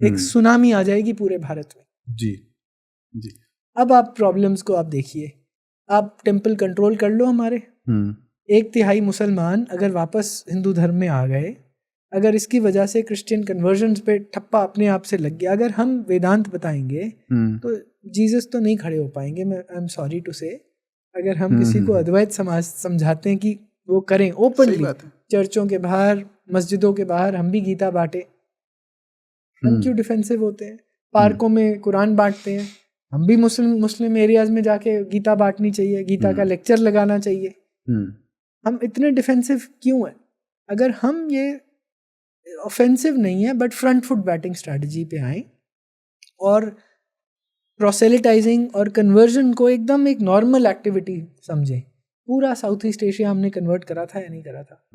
एक सुनामी आ जाएगी पूरे भारत में। जी जी। अब आप प्रॉब्लम्स को आप देखिए, आप टेम्पल कंट्रोल कर लो, हमारे 1/3 मुसलमान अगर वापस हिंदू धर्म में आ गए अगर इसकी वजह से क्रिश्चियन कन्वर्जन्स पे ठप्पा अपने आप से लग गया, अगर हम वेदांत बताएंगे तो जीसस तो नहीं खड़े हो पाएंगे, मैं आई एम सॉरी टू से। अगर हम किसी को अद्वैत समाज समझाते हैं कि वो करें ओपनली, चर्चों के बाहर, मस्जिदों के बाहर हम भी गीता बांटे, हम क्यों डिफेंसिव होते हैं? पार्कों में कुरान बांटते हैं, हम भी मुस्लिम एरियाज में जाके गीता बांटनी चाहिए, गीता का लेक्चर लगाना चाहिए। हम इतने डिफेंसिव क्यों हैं? अगर हम ये ऑफेंसिव नहीं है but front foot batting strategy पे आए और प्रोसेलिटाइजिंग और कन्वर्जन को एकदम एक नॉर्मल एक्टिविटी समझें। पूरा साउथ ईस्ट एशिया हमने कन्वर्ट करा था या नहीं करा था?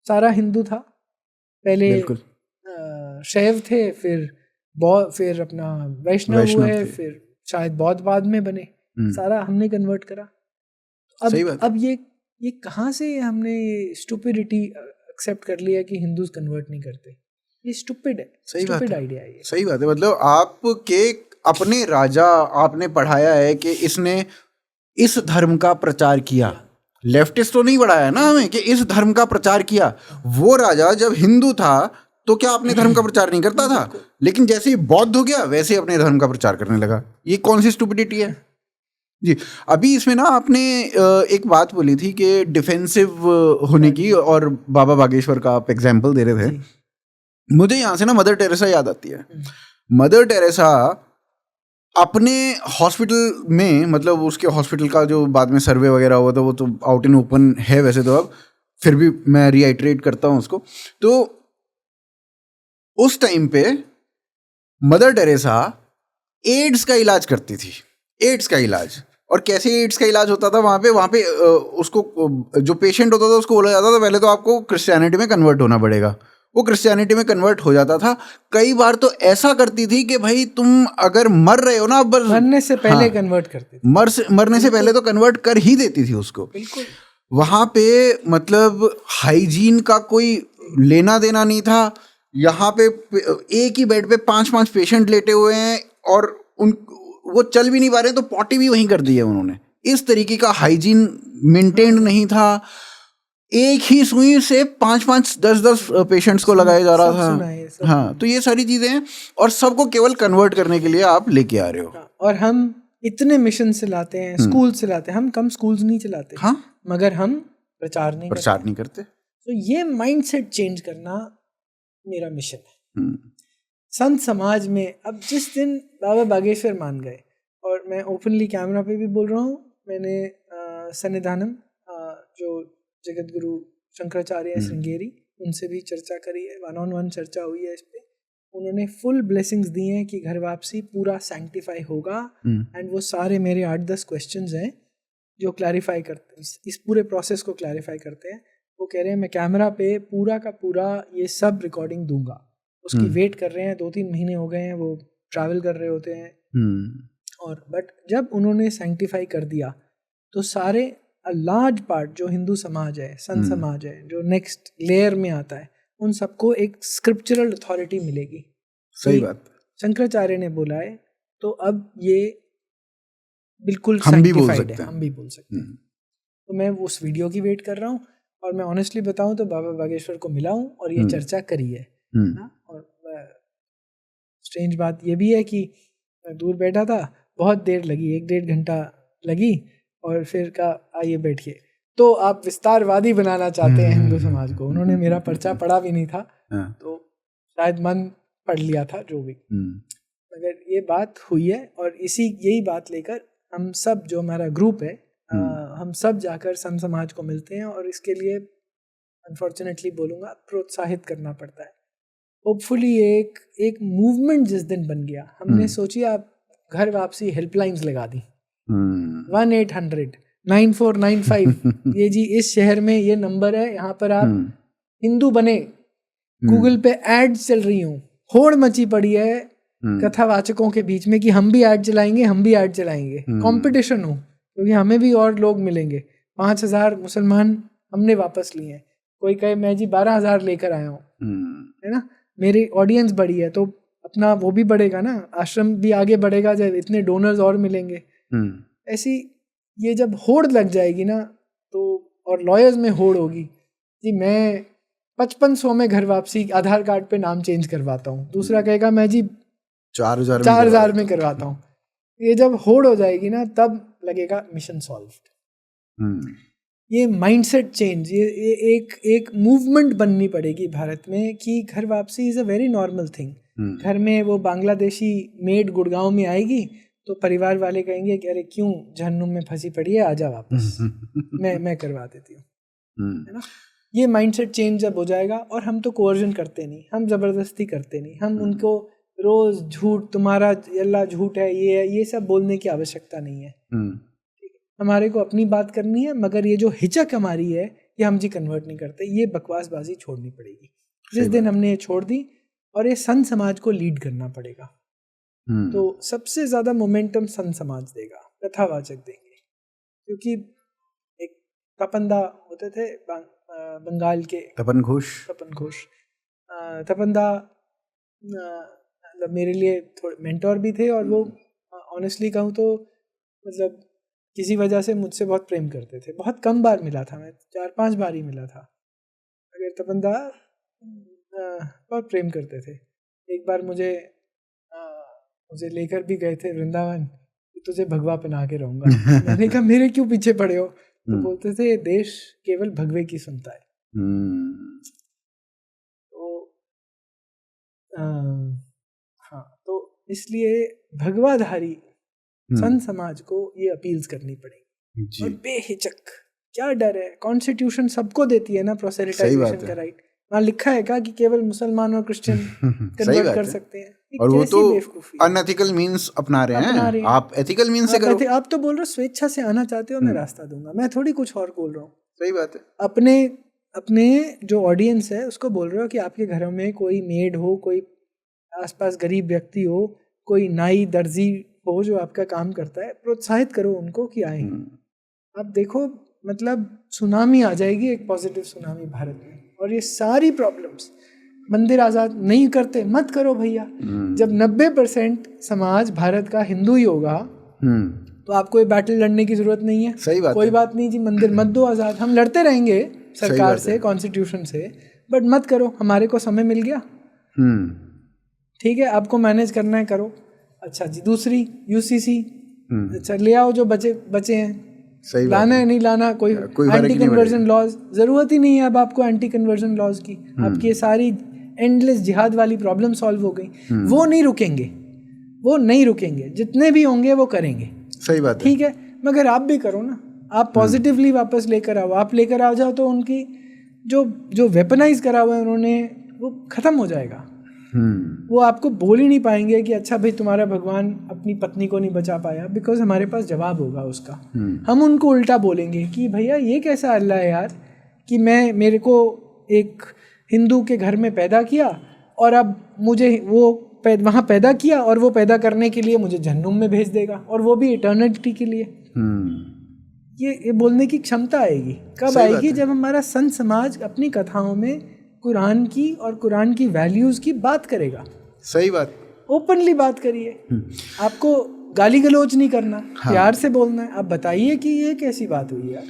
सारा हिंदू था पहले, शैव थे, फिर अपना वैष्णव हुए, फिर शायद बौद्ध बाद में बने, सारा हमने कन्वर्ट करा। अब ये कहाँ से हमने स्टुपिडिटी एक्सेप्ट कर लिया कि हिंदूज कन्वर्ट नहीं करते? ये स्टुपिड है, स्टुपिड आइडिया है। सही बात है। मतलब आपके अपने राजा आपने पढ़ाया है कि इसने इस धर्म का प्रचार किया, लेफ्टिस्ट तो नहीं पढ़ाया ना हमें कि इस धर्म का प्रचार किया। वो राजा जब हिंदू था तो क्या अपने धर्म का प्रचार नहीं करता था? लेकिन जैसे ही बौद्ध हो गया वैसे ही अपने धर्म का प्रचार करने लगा। ये कौन सी स्टुपिडिटी है जी? अभी इसमें ना आपने एक बात बोली थी कि डिफेंसिव होने की, और बाबा बागेश्वर का आप एग्जाम्पल दे रहे थे। मुझे यहाँ से ना मदर टेरेसा याद आती है। मदर टेरेसा अपने हॉस्पिटल में, मतलब उसके हॉस्पिटल का जो बाद में सर्वे वगैरह हुआ था वो तो आउट इन ओपन है वैसे तो, अब फिर भी मैं रीआइट्रेट करता हूँ उसको। तो उस टाइम पे मदर टेरेसा एड्स का इलाज करती थी। एड्स का इलाज, और कैसे एड्स का इलाज होता था वहाँ पे उसको जो पेशेंट होता था उसको बोला जाता था पहले तो आपको क्रिश्चियनिटी में कन्वर्ट होना पड़ेगा। वो क्रिश्चियनिटी में कन्वर्ट हो जाता था। कई बार तो ऐसा करती थी कि भाई तुम अगर मर रहे हो ना, अब मरने से पहले कन्वर्ट करती थी, मरने से पहले तो कन्वर्ट कर ही देती थी उसको। बिल्कुल। वहाँ पे मतलब हाइजीन का कोई लेना देना नहीं था। यहाँ पे एक ही बेड पे 5-5 पेशेंट लेटे हुए हैं और वो चल भी नहीं पा रहे, तो पॉटी भी वहीं कर दी है उन्होंने। इस तरीके का हाइजीन मेंटेन्ड नहीं था। एक ही सुई से 5-5, 10-10 पेशेंट्स को लगाया जा रहा था। हाँ, तो ये सारी चीजें हैं और सबको केवल कन्वर्ट करने के लिए आप लेके आ रहे हो। और हम इतने मिशन चलाते हैं, स्कूल चलाते हैं, हम कम स्कूल्स नहीं चलाते। हाँ, मगर हम प्रचार नहीं करते। तो ये माइंडसेट चेंज करना मेरा मिशन है। संत समाज में अब जिस दिन बाबा बागेश्वर मान गए, और मैं ओपनली कैमरा पे भी बोल रहा हूँ, मैंने सन्निधानम जो जगत गुरु शंकराचार्य श्रृंगेरी, उनसे भी चर्चा करी है, 1-on-1 चर्चा हुई है इस पे। उन्होंने फुल ब्लेसिंग्स दी हैं कि घर वापसी पूरा सैंक्टिफाई होगा। एंड वो सारे मेरे 8-10 क्वेश्चंस हैं जो क्लैरिफाई करते हैं, इस पूरे प्रोसेस को क्लैरिफाई करते हैं। वो कह रहे हैं मैं कैमरा पे पूरा का पूरा ये सब रिकॉर्डिंग दूंगा। उसकी वेट कर रहे हैं, 2-3 महीने हो गए हैं, वो ट्रैवल कर रहे होते हैं। और बट जब उन्होंने सैंक्टिफाई कर दिया तो सारे लार्ज पार्ट जो हिंदू समाज है, संत समाज है, जो नेक्स्ट लेयर में आता है, उन सबको एक स्क्रिप्चरल अथॉरिटी मिलेगी। सही बात। शंकराचार्य ने बोला है तो अब ये बिल्कुल हम भी बोल सकते हैं, हम भी बोल सकते हैं। तो मैं उस वीडियो की वेट कर रहा हूँ, और मैं ऑनेस्टली बताऊं तो बाबा बागेश्वर को मिला हूँ और ये चर्चा करी है। और स्ट्रेंज बात ये भी है कि मैं दूर बैठा था, बहुत देर लगी, 1-1.5 घंटा लगी, और फिर कहा आइए बैठिए। तो आप विस्तारवादी बनाना चाहते हैं हिंदू समाज को। उन्होंने मेरा पर्चा पढ़ा भी नहीं था, तो शायद मन पढ़ लिया था जो भी। मगर ये बात हुई है, और यही बात लेकर हम सब, जो हमारा ग्रुप है, हम सब जाकर संत समाज को मिलते हैं, और इसके लिए अनफॉर्चुनेटली बोलूँगा प्रोत्साहित करना पड़ता है। होपफुली एक मूवमेंट जिस दिन बन गया, हमने सोची आप घर वापसी हेल्पलाइंस लगा दी, 1-800-9495 ये जी इस शहर में ये नंबर है, यहाँ पर आप हिंदू बने। गूगल पे एड्स चल रही हूँ, होड़ मची पड़ी है कथावाचकों के बीच में कि हम भी ऐड चलाएंगे, हम भी ऐड चलाएंगे। कंपटीशन हो, क्योंकि हमें भी और लोग मिलेंगे। 5000 मुसलमान हमने वापस लिए हैं, कोई कहे मैं जी 12000 लेकर आया हूँ, है ना। मेरी ऑडियंस बड़ी है तो अपना वो भी बढ़ेगा ना, आश्रम भी आगे बढ़ेगा जब इतने डोनर्स और मिलेंगे। ऐसी ये जब होड़ लग जाएगी ना, तो और लॉयर्स में होड़ होगी जी, मैं 5500 में घर वापसी आधार कार्ड पे नाम चेंज करवाता हूँ, दूसरा कहेगा मैं जी 4000 में करवाता हूँ। ये जब होड़ हो जाएगी ना तब लगेगा मिशन सॉल्व्ड। ये माइंडसेट चेंज, ये एक मूवमेंट बननी पड़ेगी भारत में कि घर वापसी is a very normal thing. घर में वो बांग्लादेशी मेड गुड़गांव में आएगी तो परिवार वाले कहेंगे कि अरे क्यों जहन्नुम में फंसी पड़ी है, आजा वापस, मैं करवा देती हूँ, है ना। ये माइंडसेट चेंज जब हो जाएगा, और हम तो कोर्जन करते नहीं, हम ज़बरदस्ती करते नहीं, हम उनको रोज़ झूठ, तुम्हारा अल्लाह झूठ है, ये सब बोलने की आवश्यकता नहीं है। हमारे को अपनी बात करनी है, मगर ये जो हिचक हमारी है कि हम जी कन्वर्ट नहीं करते, ये बकवासबाजी छोड़नी पड़ेगी। जिस दिन हमने ये छोड़ दी, और ये संत समाज को लीड करना पड़ेगा, तो सबसे ज़्यादा मोमेंटम संत समाज देगा, प्रथावाचक देंगे। क्योंकि एक तपंदा होते थे बंगाल के, तपन घोष, तपंदा मतलब मेरे लिए थोड़े मेंटोर भी थे, और वो ऑनेस्टली कहूँ तो मतलब किसी वजह से मुझसे बहुत प्रेम करते थे। बहुत कम बार मिला था मैं, 4-5 बार ही मिला था, अगर तपंदा बहुत प्रेम करते थे। एक बार मुझे लेकर भी गए थे वृंदावन, तुझे भगवा पहना के रहूंगा। मैंने कहा मेरे क्यों पीछे पड़े हो? तो बोलते थे देश केवल भगवे की सुनता है। तो हाँ, तो इसलिए भगवाधारी संत समाज को ये अपील्स करनी पड़ेगी, और बेहिचक, क्या डर है? कॉन्स्टिट्यूशन सबको देती है ना प्रोसेलिटाइजेशन का राइट। वहाँ लिखा है क्या कि केवल मुसलमान और क्रिश्चियन कन्वर्ट कर सकते हैं? और वो तो अनएथिकल मींस अपना रहे हैं। आप एथिकल मींस से करो। आप तो बोल रहे हो स्वेच्छा से आना चाहते हो, मैं रास्ता दूंगा, मैं थोड़ी कुछ और बोल रहा हूँ। सही बात है। अपने जो ऑडियंस है उसको बोल रहे हो कि आपके घरों में कोई मेड हो, कोई आसपास गरीब व्यक्ति हो, कोई नाई दर्जी हो जो आपका काम करता है, प्रोत्साहित करो उनको कि आए। आप देखो मतलब सुनामी आ जाएगी, एक पॉजिटिव सुनामी भारत में। और ये सारी प्रॉब्लम्स, मंदिर आज़ाद नहीं करते, मत करो भैया। जब 90% समाज भारत का हिंदू ही होगा तो आपको ये बैटल लड़ने की जरूरत नहीं है। सही बात कोई है। बात नहीं जी, मंदिर मत दो आज़ाद, हम लड़ते रहेंगे सरकार से, कॉन्स्टिट्यूशन से, बट मत करो। हमारे को समय मिल गया, ठीक है, आपको मैनेज करना है, करो। अच्छा जी, दूसरी यूसीसी, अच्छा ले आओ जो बचे हैं, लाना है नहीं लाना, कोई एंटी कन्वर्जन लॉज, जरूरत ही नहीं है अब आपको एंटी कन्वर्जन लॉज की। आपकी ये सारी एंडलेस जिहाद वाली प्रॉब्लम सॉल्व हो गई। वो नहीं रुकेंगे, जितने भी होंगे वो करेंगे। सही बात है, ठीक है, मगर आप भी करो ना, आप पॉजिटिवली वापस लेकर आओ। आप लेकर आ जाओ तो उनकी जो वेपनाइज करा हुआ है उन्होंने, वो खत्म हो जाएगा। वो आपको बोल ही नहीं पाएंगे कि अच्छा भाई तुम्हारा भगवान अपनी पत्नी को नहीं बचा पाया, बिकॉज हमारे पास जवाब होगा उसका। हम उनको उल्टा बोलेंगे कि भैया ये कैसा अल्लाह है यार, कि मेरे को एक हिंदू के घर में पैदा किया और अब मुझे वो वहाँ पैदा किया और वो पैदा करने के लिए मुझे जहन्नुम में भेज देगा, और वो भी इटर्निटी के लिए। ये बोलने की क्षमता आएगी कब आएगी? जब हमारा संत समाज अपनी कथाओं में कुरान की और कुरान की वैल्यूज की बात करेगा। सही बात, ओपनली बात करिए। आपको गाली गलौज नहीं करना, प्यार से बोलना है। आप बताइए कि ये कैसी बात हुई यार।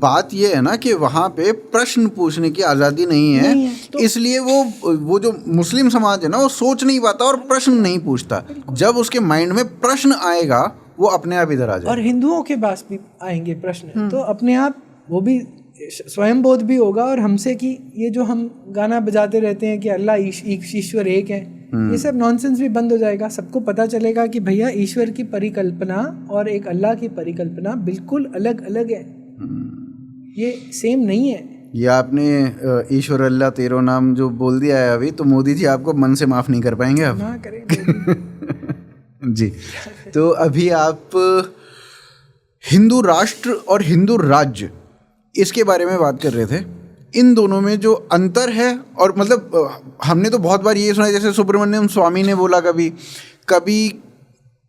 बात ये है ना कि वहाँ पे प्रश्न पूछने की आज़ादी नहीं है, तो इसलिए वो जो मुस्लिम समाज है ना, वो सोच नहीं पाता और प्रश्न नहीं पूछता। जब उसके माइंड में प्रश्न आएगा वो अपने आप इधर आ जाएगा। और हिंदुओं के पास भी आएंगे प्रश्न, तो अपने आप वो भी स्वयं बोध भी होगा। और हमसे कि ये जो हम गाना बजाते रहते हैं कि अल्लाह ईश्वर एक है, ये सब नॉनसेंस भी बंद हो जाएगा। सबको पता चलेगा कि भैया ईश्वर की परिकल्पना और एक अल्लाह की परिकल्पना बिल्कुल अलग अलग है, ये सेम नहीं है। ये आपने ईश्वर अल्लाह तेरो नाम जो बोल दिया है अभी, तो मोदी जी आपको मन से माफ़ नहीं कर पाएंगे अब। ना करें जी। तो अभी आप हिंदू राष्ट्र और हिंदू राज्य, इसके बारे में बात कर रहे थे। इन दोनों में जो अंतर है, और मतलब हमने तो बहुत बार ये सुना, जैसे सुब्रमण्यम स्वामी ने बोला, कभी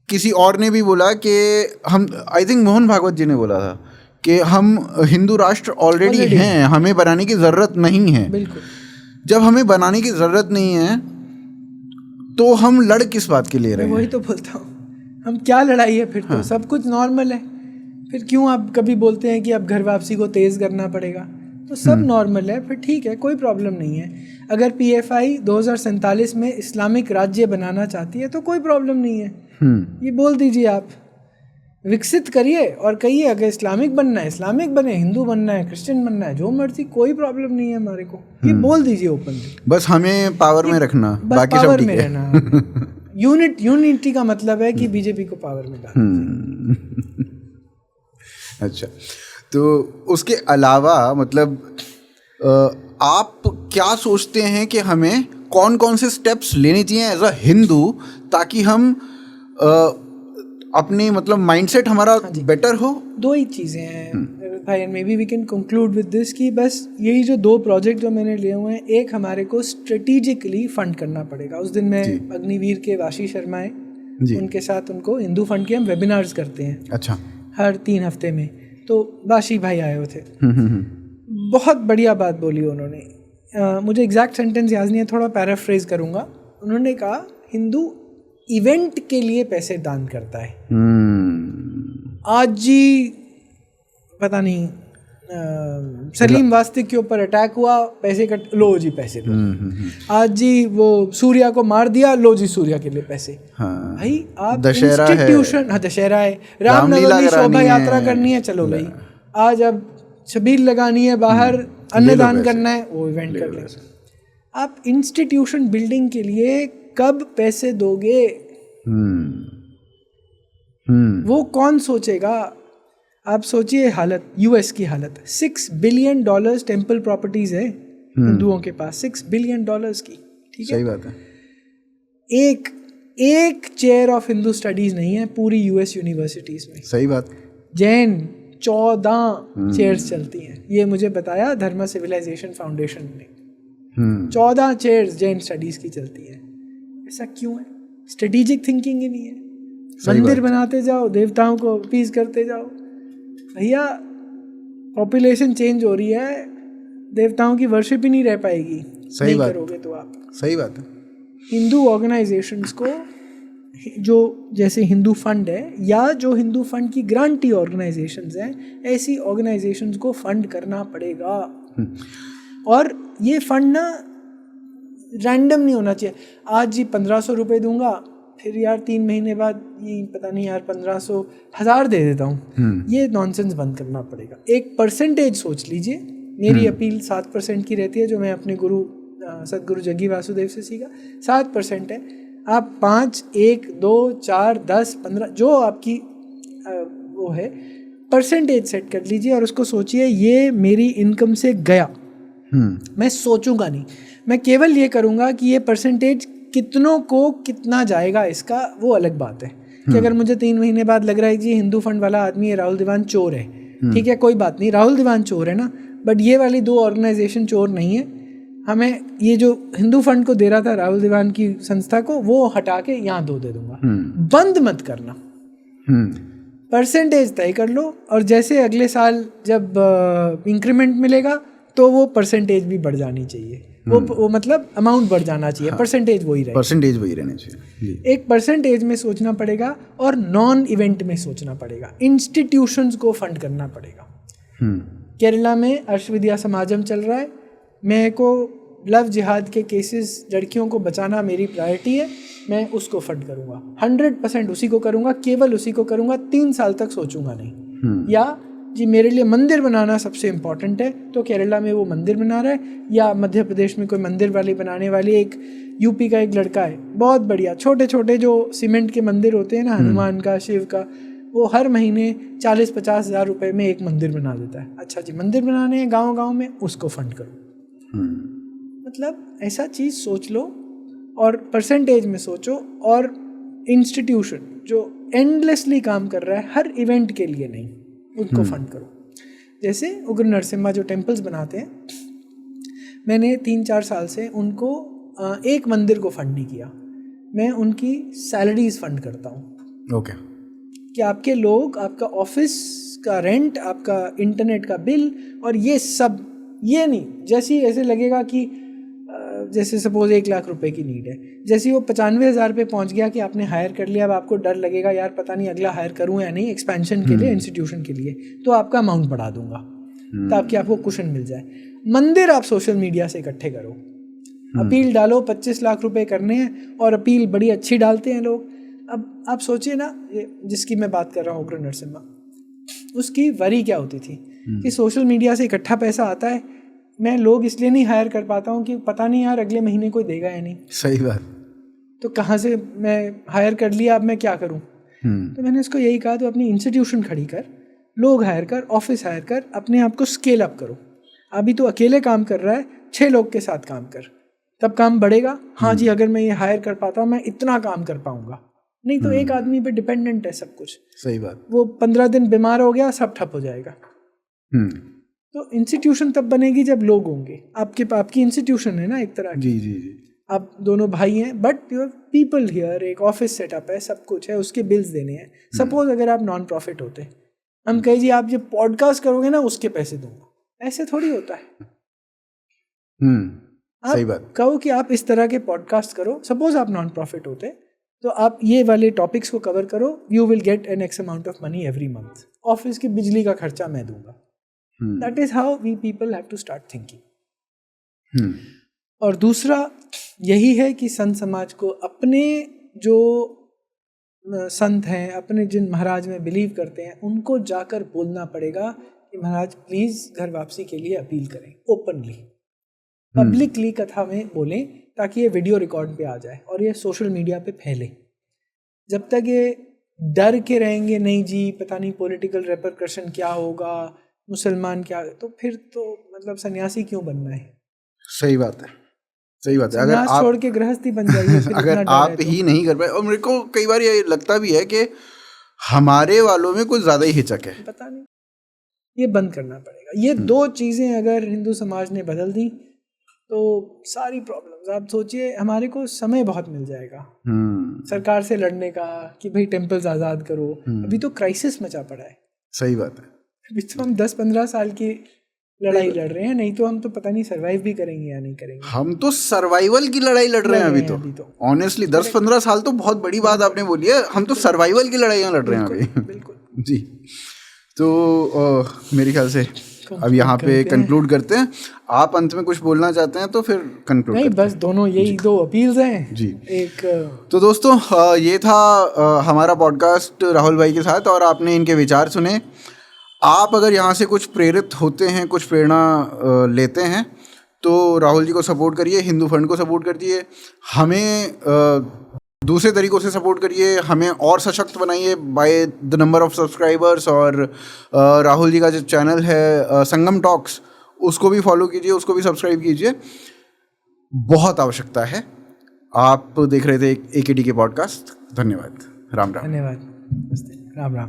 किसी और ने भी बोला कि हम, आई थिंक मोहन भागवत जी ने बोला था कि हम हिंदू राष्ट्र ऑलरेडी हैं, हमें बनाने की ज़रूरत नहीं है। बिल्कुल। जब हमें बनाने की ज़रूरत नहीं है तो हम लड़ किस बात के लिए रहे हैं? वही तो बोलता हूँ, हम क्या लड़ाई है फिर? तो सब कुछ नॉर्मल है, फिर क्यों आप कभी बोलते हैं कि अब घर वापसी को तेज़ करना पड़ेगा? तो सब नॉर्मल है, फिर ठीक है, कोई प्रॉब्लम नहीं है। अगर पीएफआई 2047 में इस्लामिक राज्य बनाना चाहती है तो कोई प्रॉब्लम नहीं है, ये बोल दीजिए आप, विकसित करिए और कहिए अगर इस्लामिक बनना है इस्लामिक बने, हिंदू बनना है क्रिश्चियन बनना है, जो मर्जी, कोई प्रॉब्लम नहीं है हमारे को, ये बोल दीजिए ओपनली। बस हमें पावर में रखना, बस बाकी सब पावर ठीक में है। रहना। यूनिटी का मतलब है कि बीजेपी को पावर में डालना। अच्छा, तो उसके अलावा मतलब आप क्या सोचते हैं कि हमें कौन कौन से स्टेप्स लेने चाहिए एज अ हिंदू, ताकि हम अपनी मतलब माइंडसेट हमारा बेटर हो? दो ही चीज़ें हैं भाई, may be we can conclude with this कि बस यही जो दो प्रोजेक्ट जो मैंने लिए हुए हैं, एक हमारे को स्ट्रेटेजिकली फंड करना पड़ेगा। उस दिन मैं अग्निवीर के वाशी शर्मा है, उनके साथ उनको हिंदू फंड के हम वेबिनार्स करते हैं। अच्छा। हर 3 हफ्ते में, तो वाशी भाई आए हुए थे, बहुत बढ़िया बात बोली उन्होंने। मुझे एग्जैक्ट सेंटेंस याद नहीं है, थोड़ा पैराफ्रेज करूँगा। उन्होंने कहा हिंदू इवेंट के लिए पैसे दान करता है। आज जी पता नहीं सलीम वास्तिक के ऊपर अटैक हुआ, पैसे कट, लो जी पैसे लो। आज जी वो सूर्या को मार दिया, लो जी सूर्या के लिए पैसे। हाँ। भाई आप दशहरा इंस्टीट्यूशन, हाँ दशहरा है, रामनवमी शोभा यात्रा करनी है, चलो भाई। आज अब छबील लगानी है बाहर, अन्नदान करना है, वो इवेंट कर ले। आप इंस्टीट्यूशन बिल्डिंग के लिए कब पैसे दोगे? वो कौन सोचेगा? आप सोचिए हालत, यूएस की हालत, $6 बिलियन टेम्पल प्रॉपर्टीज है हिंदुओं के पास, $6 बिलियन की, ठीक है? सही बात है। एक चेयर ऑफ हिंदू स्टडीज नहीं है पूरी यूएस यूनिवर्सिटीज में। सही बात। जैन 14 चेयर्स चलती हैं, ये मुझे बताया धर्मा सिविलाइजेशन फाउंडेशन ने। 14 चेयर्स जैन स्टडीज की चलती है। ऐसा क्यों है? स्ट्रेटेजिक थिंकिंग ही नहीं है। मंदिर बनाते जाओ, देवताओं को अपीज करते जाओ। भैया पॉपुलेशन चेंज हो रही है, देवताओं की वर्शिप ही नहीं रह पाएगी। सही नहीं बात करोगे तो आप। सही बात है। हिंदू ऑर्गेनाइजेशंस को, जो जैसे हिंदू फंड है या जो हिंदू फंड की ग्रांटी ऑर्गेनाइजेशंस हैं, ऐसी ऑर्गेनाइजेशंस को फंड करना पड़ेगा। और ये फंड ना रैंडम नहीं होना चाहिए। आज जी 1500 रुपये दूंगा, फिर यार 3 महीने बाद ये पता नहीं यार 1500 1000 दे देता हूँ। ये नॉनसेंस बंद करना पड़ेगा। एक परसेंटेज सोच लीजिए। मेरी अपील 7% की रहती है, जो मैं अपने गुरु सदगुरु जग्गी वासुदेव से सीखा। 7% है। आप 5, 1, 2, 4, 10, 15 जो आपकी वो है परसेंटेज सेट कर लीजिए और उसको सोचिए ये मेरी इनकम से गया। मैं सोचूंगा नहीं, मैं केवल ये करूँगा कि ये परसेंटेज कितनों को कितना जाएगा, इसका वो अलग बात है। कि अगर मुझे 3 महीने बाद लग रहा है कि हिंदू फंड वाला आदमी है, राहुल दीवान चोर है, ठीक है, कोई बात नहीं, राहुल दीवान चोर है ना, बट ये वाली 2 ऑर्गेनाइजेशन चोर नहीं है। हमें ये जो हिंदू फंड को दे रहा था राहुल दीवान की संस्था को, वो हटा के यहाँ 2 दे दूंगा। बंद मत करना, परसेंटेज तय कर लो, और जैसे अगले साल जब इंक्रीमेंट मिलेगा तो वो परसेंटेज भी बढ़ जानी चाहिए। वो मतलब अमाउंट बढ़ जाना चाहिए। हाँ, परसेंटेज वही रहना चाहिए। एक परसेंटेज में सोचना पड़ेगा और नॉन इवेंट में सोचना पड़ेगा। इंस्टीट्यूशंस को फंड करना पड़ेगा। केरला में अर्श विद्या समाजम चल रहा है। मेरे को लव जिहाद के केसेस, लड़कियों को बचाना मेरी प्रायोरिटी है। मैं उसको फंड करूँगा, 100% उसी को करूँगा, केवल उसी को करूँगा। 3 साल तक सोचूंगा नहीं। या जी मेरे लिए मंदिर बनाना सबसे इम्पोर्टेंट है, तो केरला में वो मंदिर बना रहा है, या मध्य प्रदेश में कोई मंदिर वाली बनाने वाली, एक यूपी का एक लड़का है बहुत बढ़िया, छोटे छोटे जो सीमेंट के मंदिर होते हैं ना, हनुमान का, शिव का, वो हर महीने 40-50 हज़ार रुपये में एक मंदिर बना देता है। अच्छा जी, मंदिर बनाने हैं गाँव में, उसको फंड करो। मतलब ऐसा चीज़ सोच लो और परसेंटेज में सोचो। और इंस्टीट्यूशन जो एंडलेसली काम कर रहा है हर इवेंट के लिए नहीं, उनको फंड करो। जैसे उग्र नरसिम्हा जो टेम्पल्स बनाते हैं, मैंने 3-4 साल से उनको एक मंदिर को फंड नहीं किया, मैं उनकी सैलरीज फंड करता हूँ। ओके। कि आपके लोग, आपका ऑफिस का रेंट, आपका इंटरनेट का बिल और ये सब, ये नहीं, जैसे ऐसे लगेगा कि जैसे सपोज 1 लाख रुपए की नीड है, जैसे वो 95,000 पे पहुंच गया कि आपने हायर कर लिया, अब आपको डर लगेगा यार पता नहीं अगला हायर करूं या नहीं एक्सपेंशन के लिए, इंस्टीट्यूशन के लिए, तो आपका अमाउंट बढ़ा दूंगा। ताकि आपको कुशन मिल जाए। मंदिर आप सोशल मीडिया से इकट्ठे करो, अपील डालो, 25 लाख रुपए करने हैं और अपील बड़ी अच्छी डालते हैं लोग। अब आप सोचिए ना, ये जिसकी मैं बात कर रहा हूँ उग्र नरसिम्हा, उसकी वरी क्या होती थी कि सोशल मीडिया से इकट्ठा पैसा आता है, मैं लोग इसलिए नहीं हायर कर पाता हूँ कि पता नहीं यार अगले महीने कोई देगा या नहीं। सही बात। तो कहाँ से मैं हायर कर लिया, अब मैं क्या करूँ? तो मैंने उसको यही कहा, तो अपनी इंस्टीट्यूशन खड़ी कर, लोग हायर कर, ऑफिस हायर कर, अपने आप को स्केल अप करो। अभी तो अकेले काम कर रहा है, 6 लोग के साथ काम कर, तब काम बढ़ेगा। हाँ जी, अगर मैं ये हायर कर पाता हूँ मैं इतना काम कर पाऊंगा, नहीं तो एक आदमी पे डिपेंडेंट है सब कुछ। सही बात। वो 15 दिन बीमार हो गया, सब ठप हो जाएगा। तो इंस्टीट्यूशन तब बनेगी जब लोग होंगे। आपकी इंस्टीट्यूशन है ना एक तरह की। जी जी जी। आप दोनों भाई हैं, but you have people here, एक ऑफिस सेटअप है, सब कुछ है, उसके बिल्स देने हैं। सपोज अगर आप नॉन प्रॉफिट होते, हम कहे जी आप जो पॉडकास्ट करोगे ना उसके पैसे दूंगा, ऐसे थोड़ी होता है। सही बात। कहो कि आप इस तरह के पॉडकास्ट करो, सपोज आप नॉन प्रॉफिट होते तो आप ये वाले टॉपिक्स को कवर करो, you will get an X amount of money every month, office की बिजली का खर्चा मैं दूंगा। That is how we people have to start thinking. और दूसरा यही है कि संत समाज को अपने जो संत हैं, अपने जिन महाराज में बिलीव करते हैं, उनको जाकर बोलना पड़ेगा कि महाराज प्लीज घर वापसी के लिए अपील करें, ओपनली पब्लिकली कथा में बोलें, ताकि ये वीडियो रिकॉर्ड पे आ जाए और ये सोशल मीडिया पे फैले। जब तक ये डर के रहेंगे, नहीं जी पता नहीं पॉलिटिकल रेपरकशन क्या होगा, मुसलमान क्या, तो फिर तो मतलब सन्यासी क्यों बनना है। सही बात है, सही बात है। अगर आप छोड़ के गृहस्थी बन जाइए अगर आप ही नहीं कर पाए, और मेरे को कई बार ये लगता भी है कि हमारे वालों में कुछ ज्यादा ही हिचक है, पता नहीं, ये बंद करना पड़ेगा। ये 2 चीजें अगर हिंदू समाज ने बदल दी तो सारी प्रॉब्लम्स, आप सोचिए हमारे को समय बहुत मिल जाएगा सरकार से लड़ने का कि भाई टेम्पल्स आज़ाद करो। अभी तो क्राइसिस मचा पड़ा है। सही बात है। अभी तो हम 10-15 साल की लड़ाई लड़ रहे हैं, नहीं तो हम तो पता नहीं सर्वाइव भी करेंगे या नहीं करेंगे। हम तो सर्वाइवल की लड़ाई लड़ रहे हैं अभी तो ऑनेस्टली 10-15 साल तो बहुत बड़ी बात आपने बोली है, हम तो सर्वाइवल की लड़ाइयाँ लड़ रहे हैं अभी। बिल्कुल जी। तो मेरे ख्याल से अब यहाँ पे कंक्लूड करते हैं। आप अंत में कुछ बोलना चाहते हैं तो फिर कंक्लूड नहीं, बस दोनों यही 2 अपील्स हैं जी। एक तो दोस्तों ये था हमारा पॉडकास्ट राहुल भाई के साथ, और आपने इनके विचार सुने। आप अगर यहाँ से कुछ प्रेरित होते हैं, कुछ प्रेरणा लेते हैं, तो राहुल जी को सपोर्ट करिए, हिंदू फंड को सपोर्ट करिए, हमें दूसरे तरीक़ों से सपोर्ट करिए, हमें और सशक्त बनाइए by the number of subscribers. और राहुल जी का जो चैनल है संगम टॉक्स, उसको भी फॉलो कीजिए, उसको भी सब्सक्राइब कीजिए, बहुत आवश्यकता है। आप देख रहे थे AKD के पॉडकास्ट। धन्यवाद। राम राम। धन्यवाद। राम राम।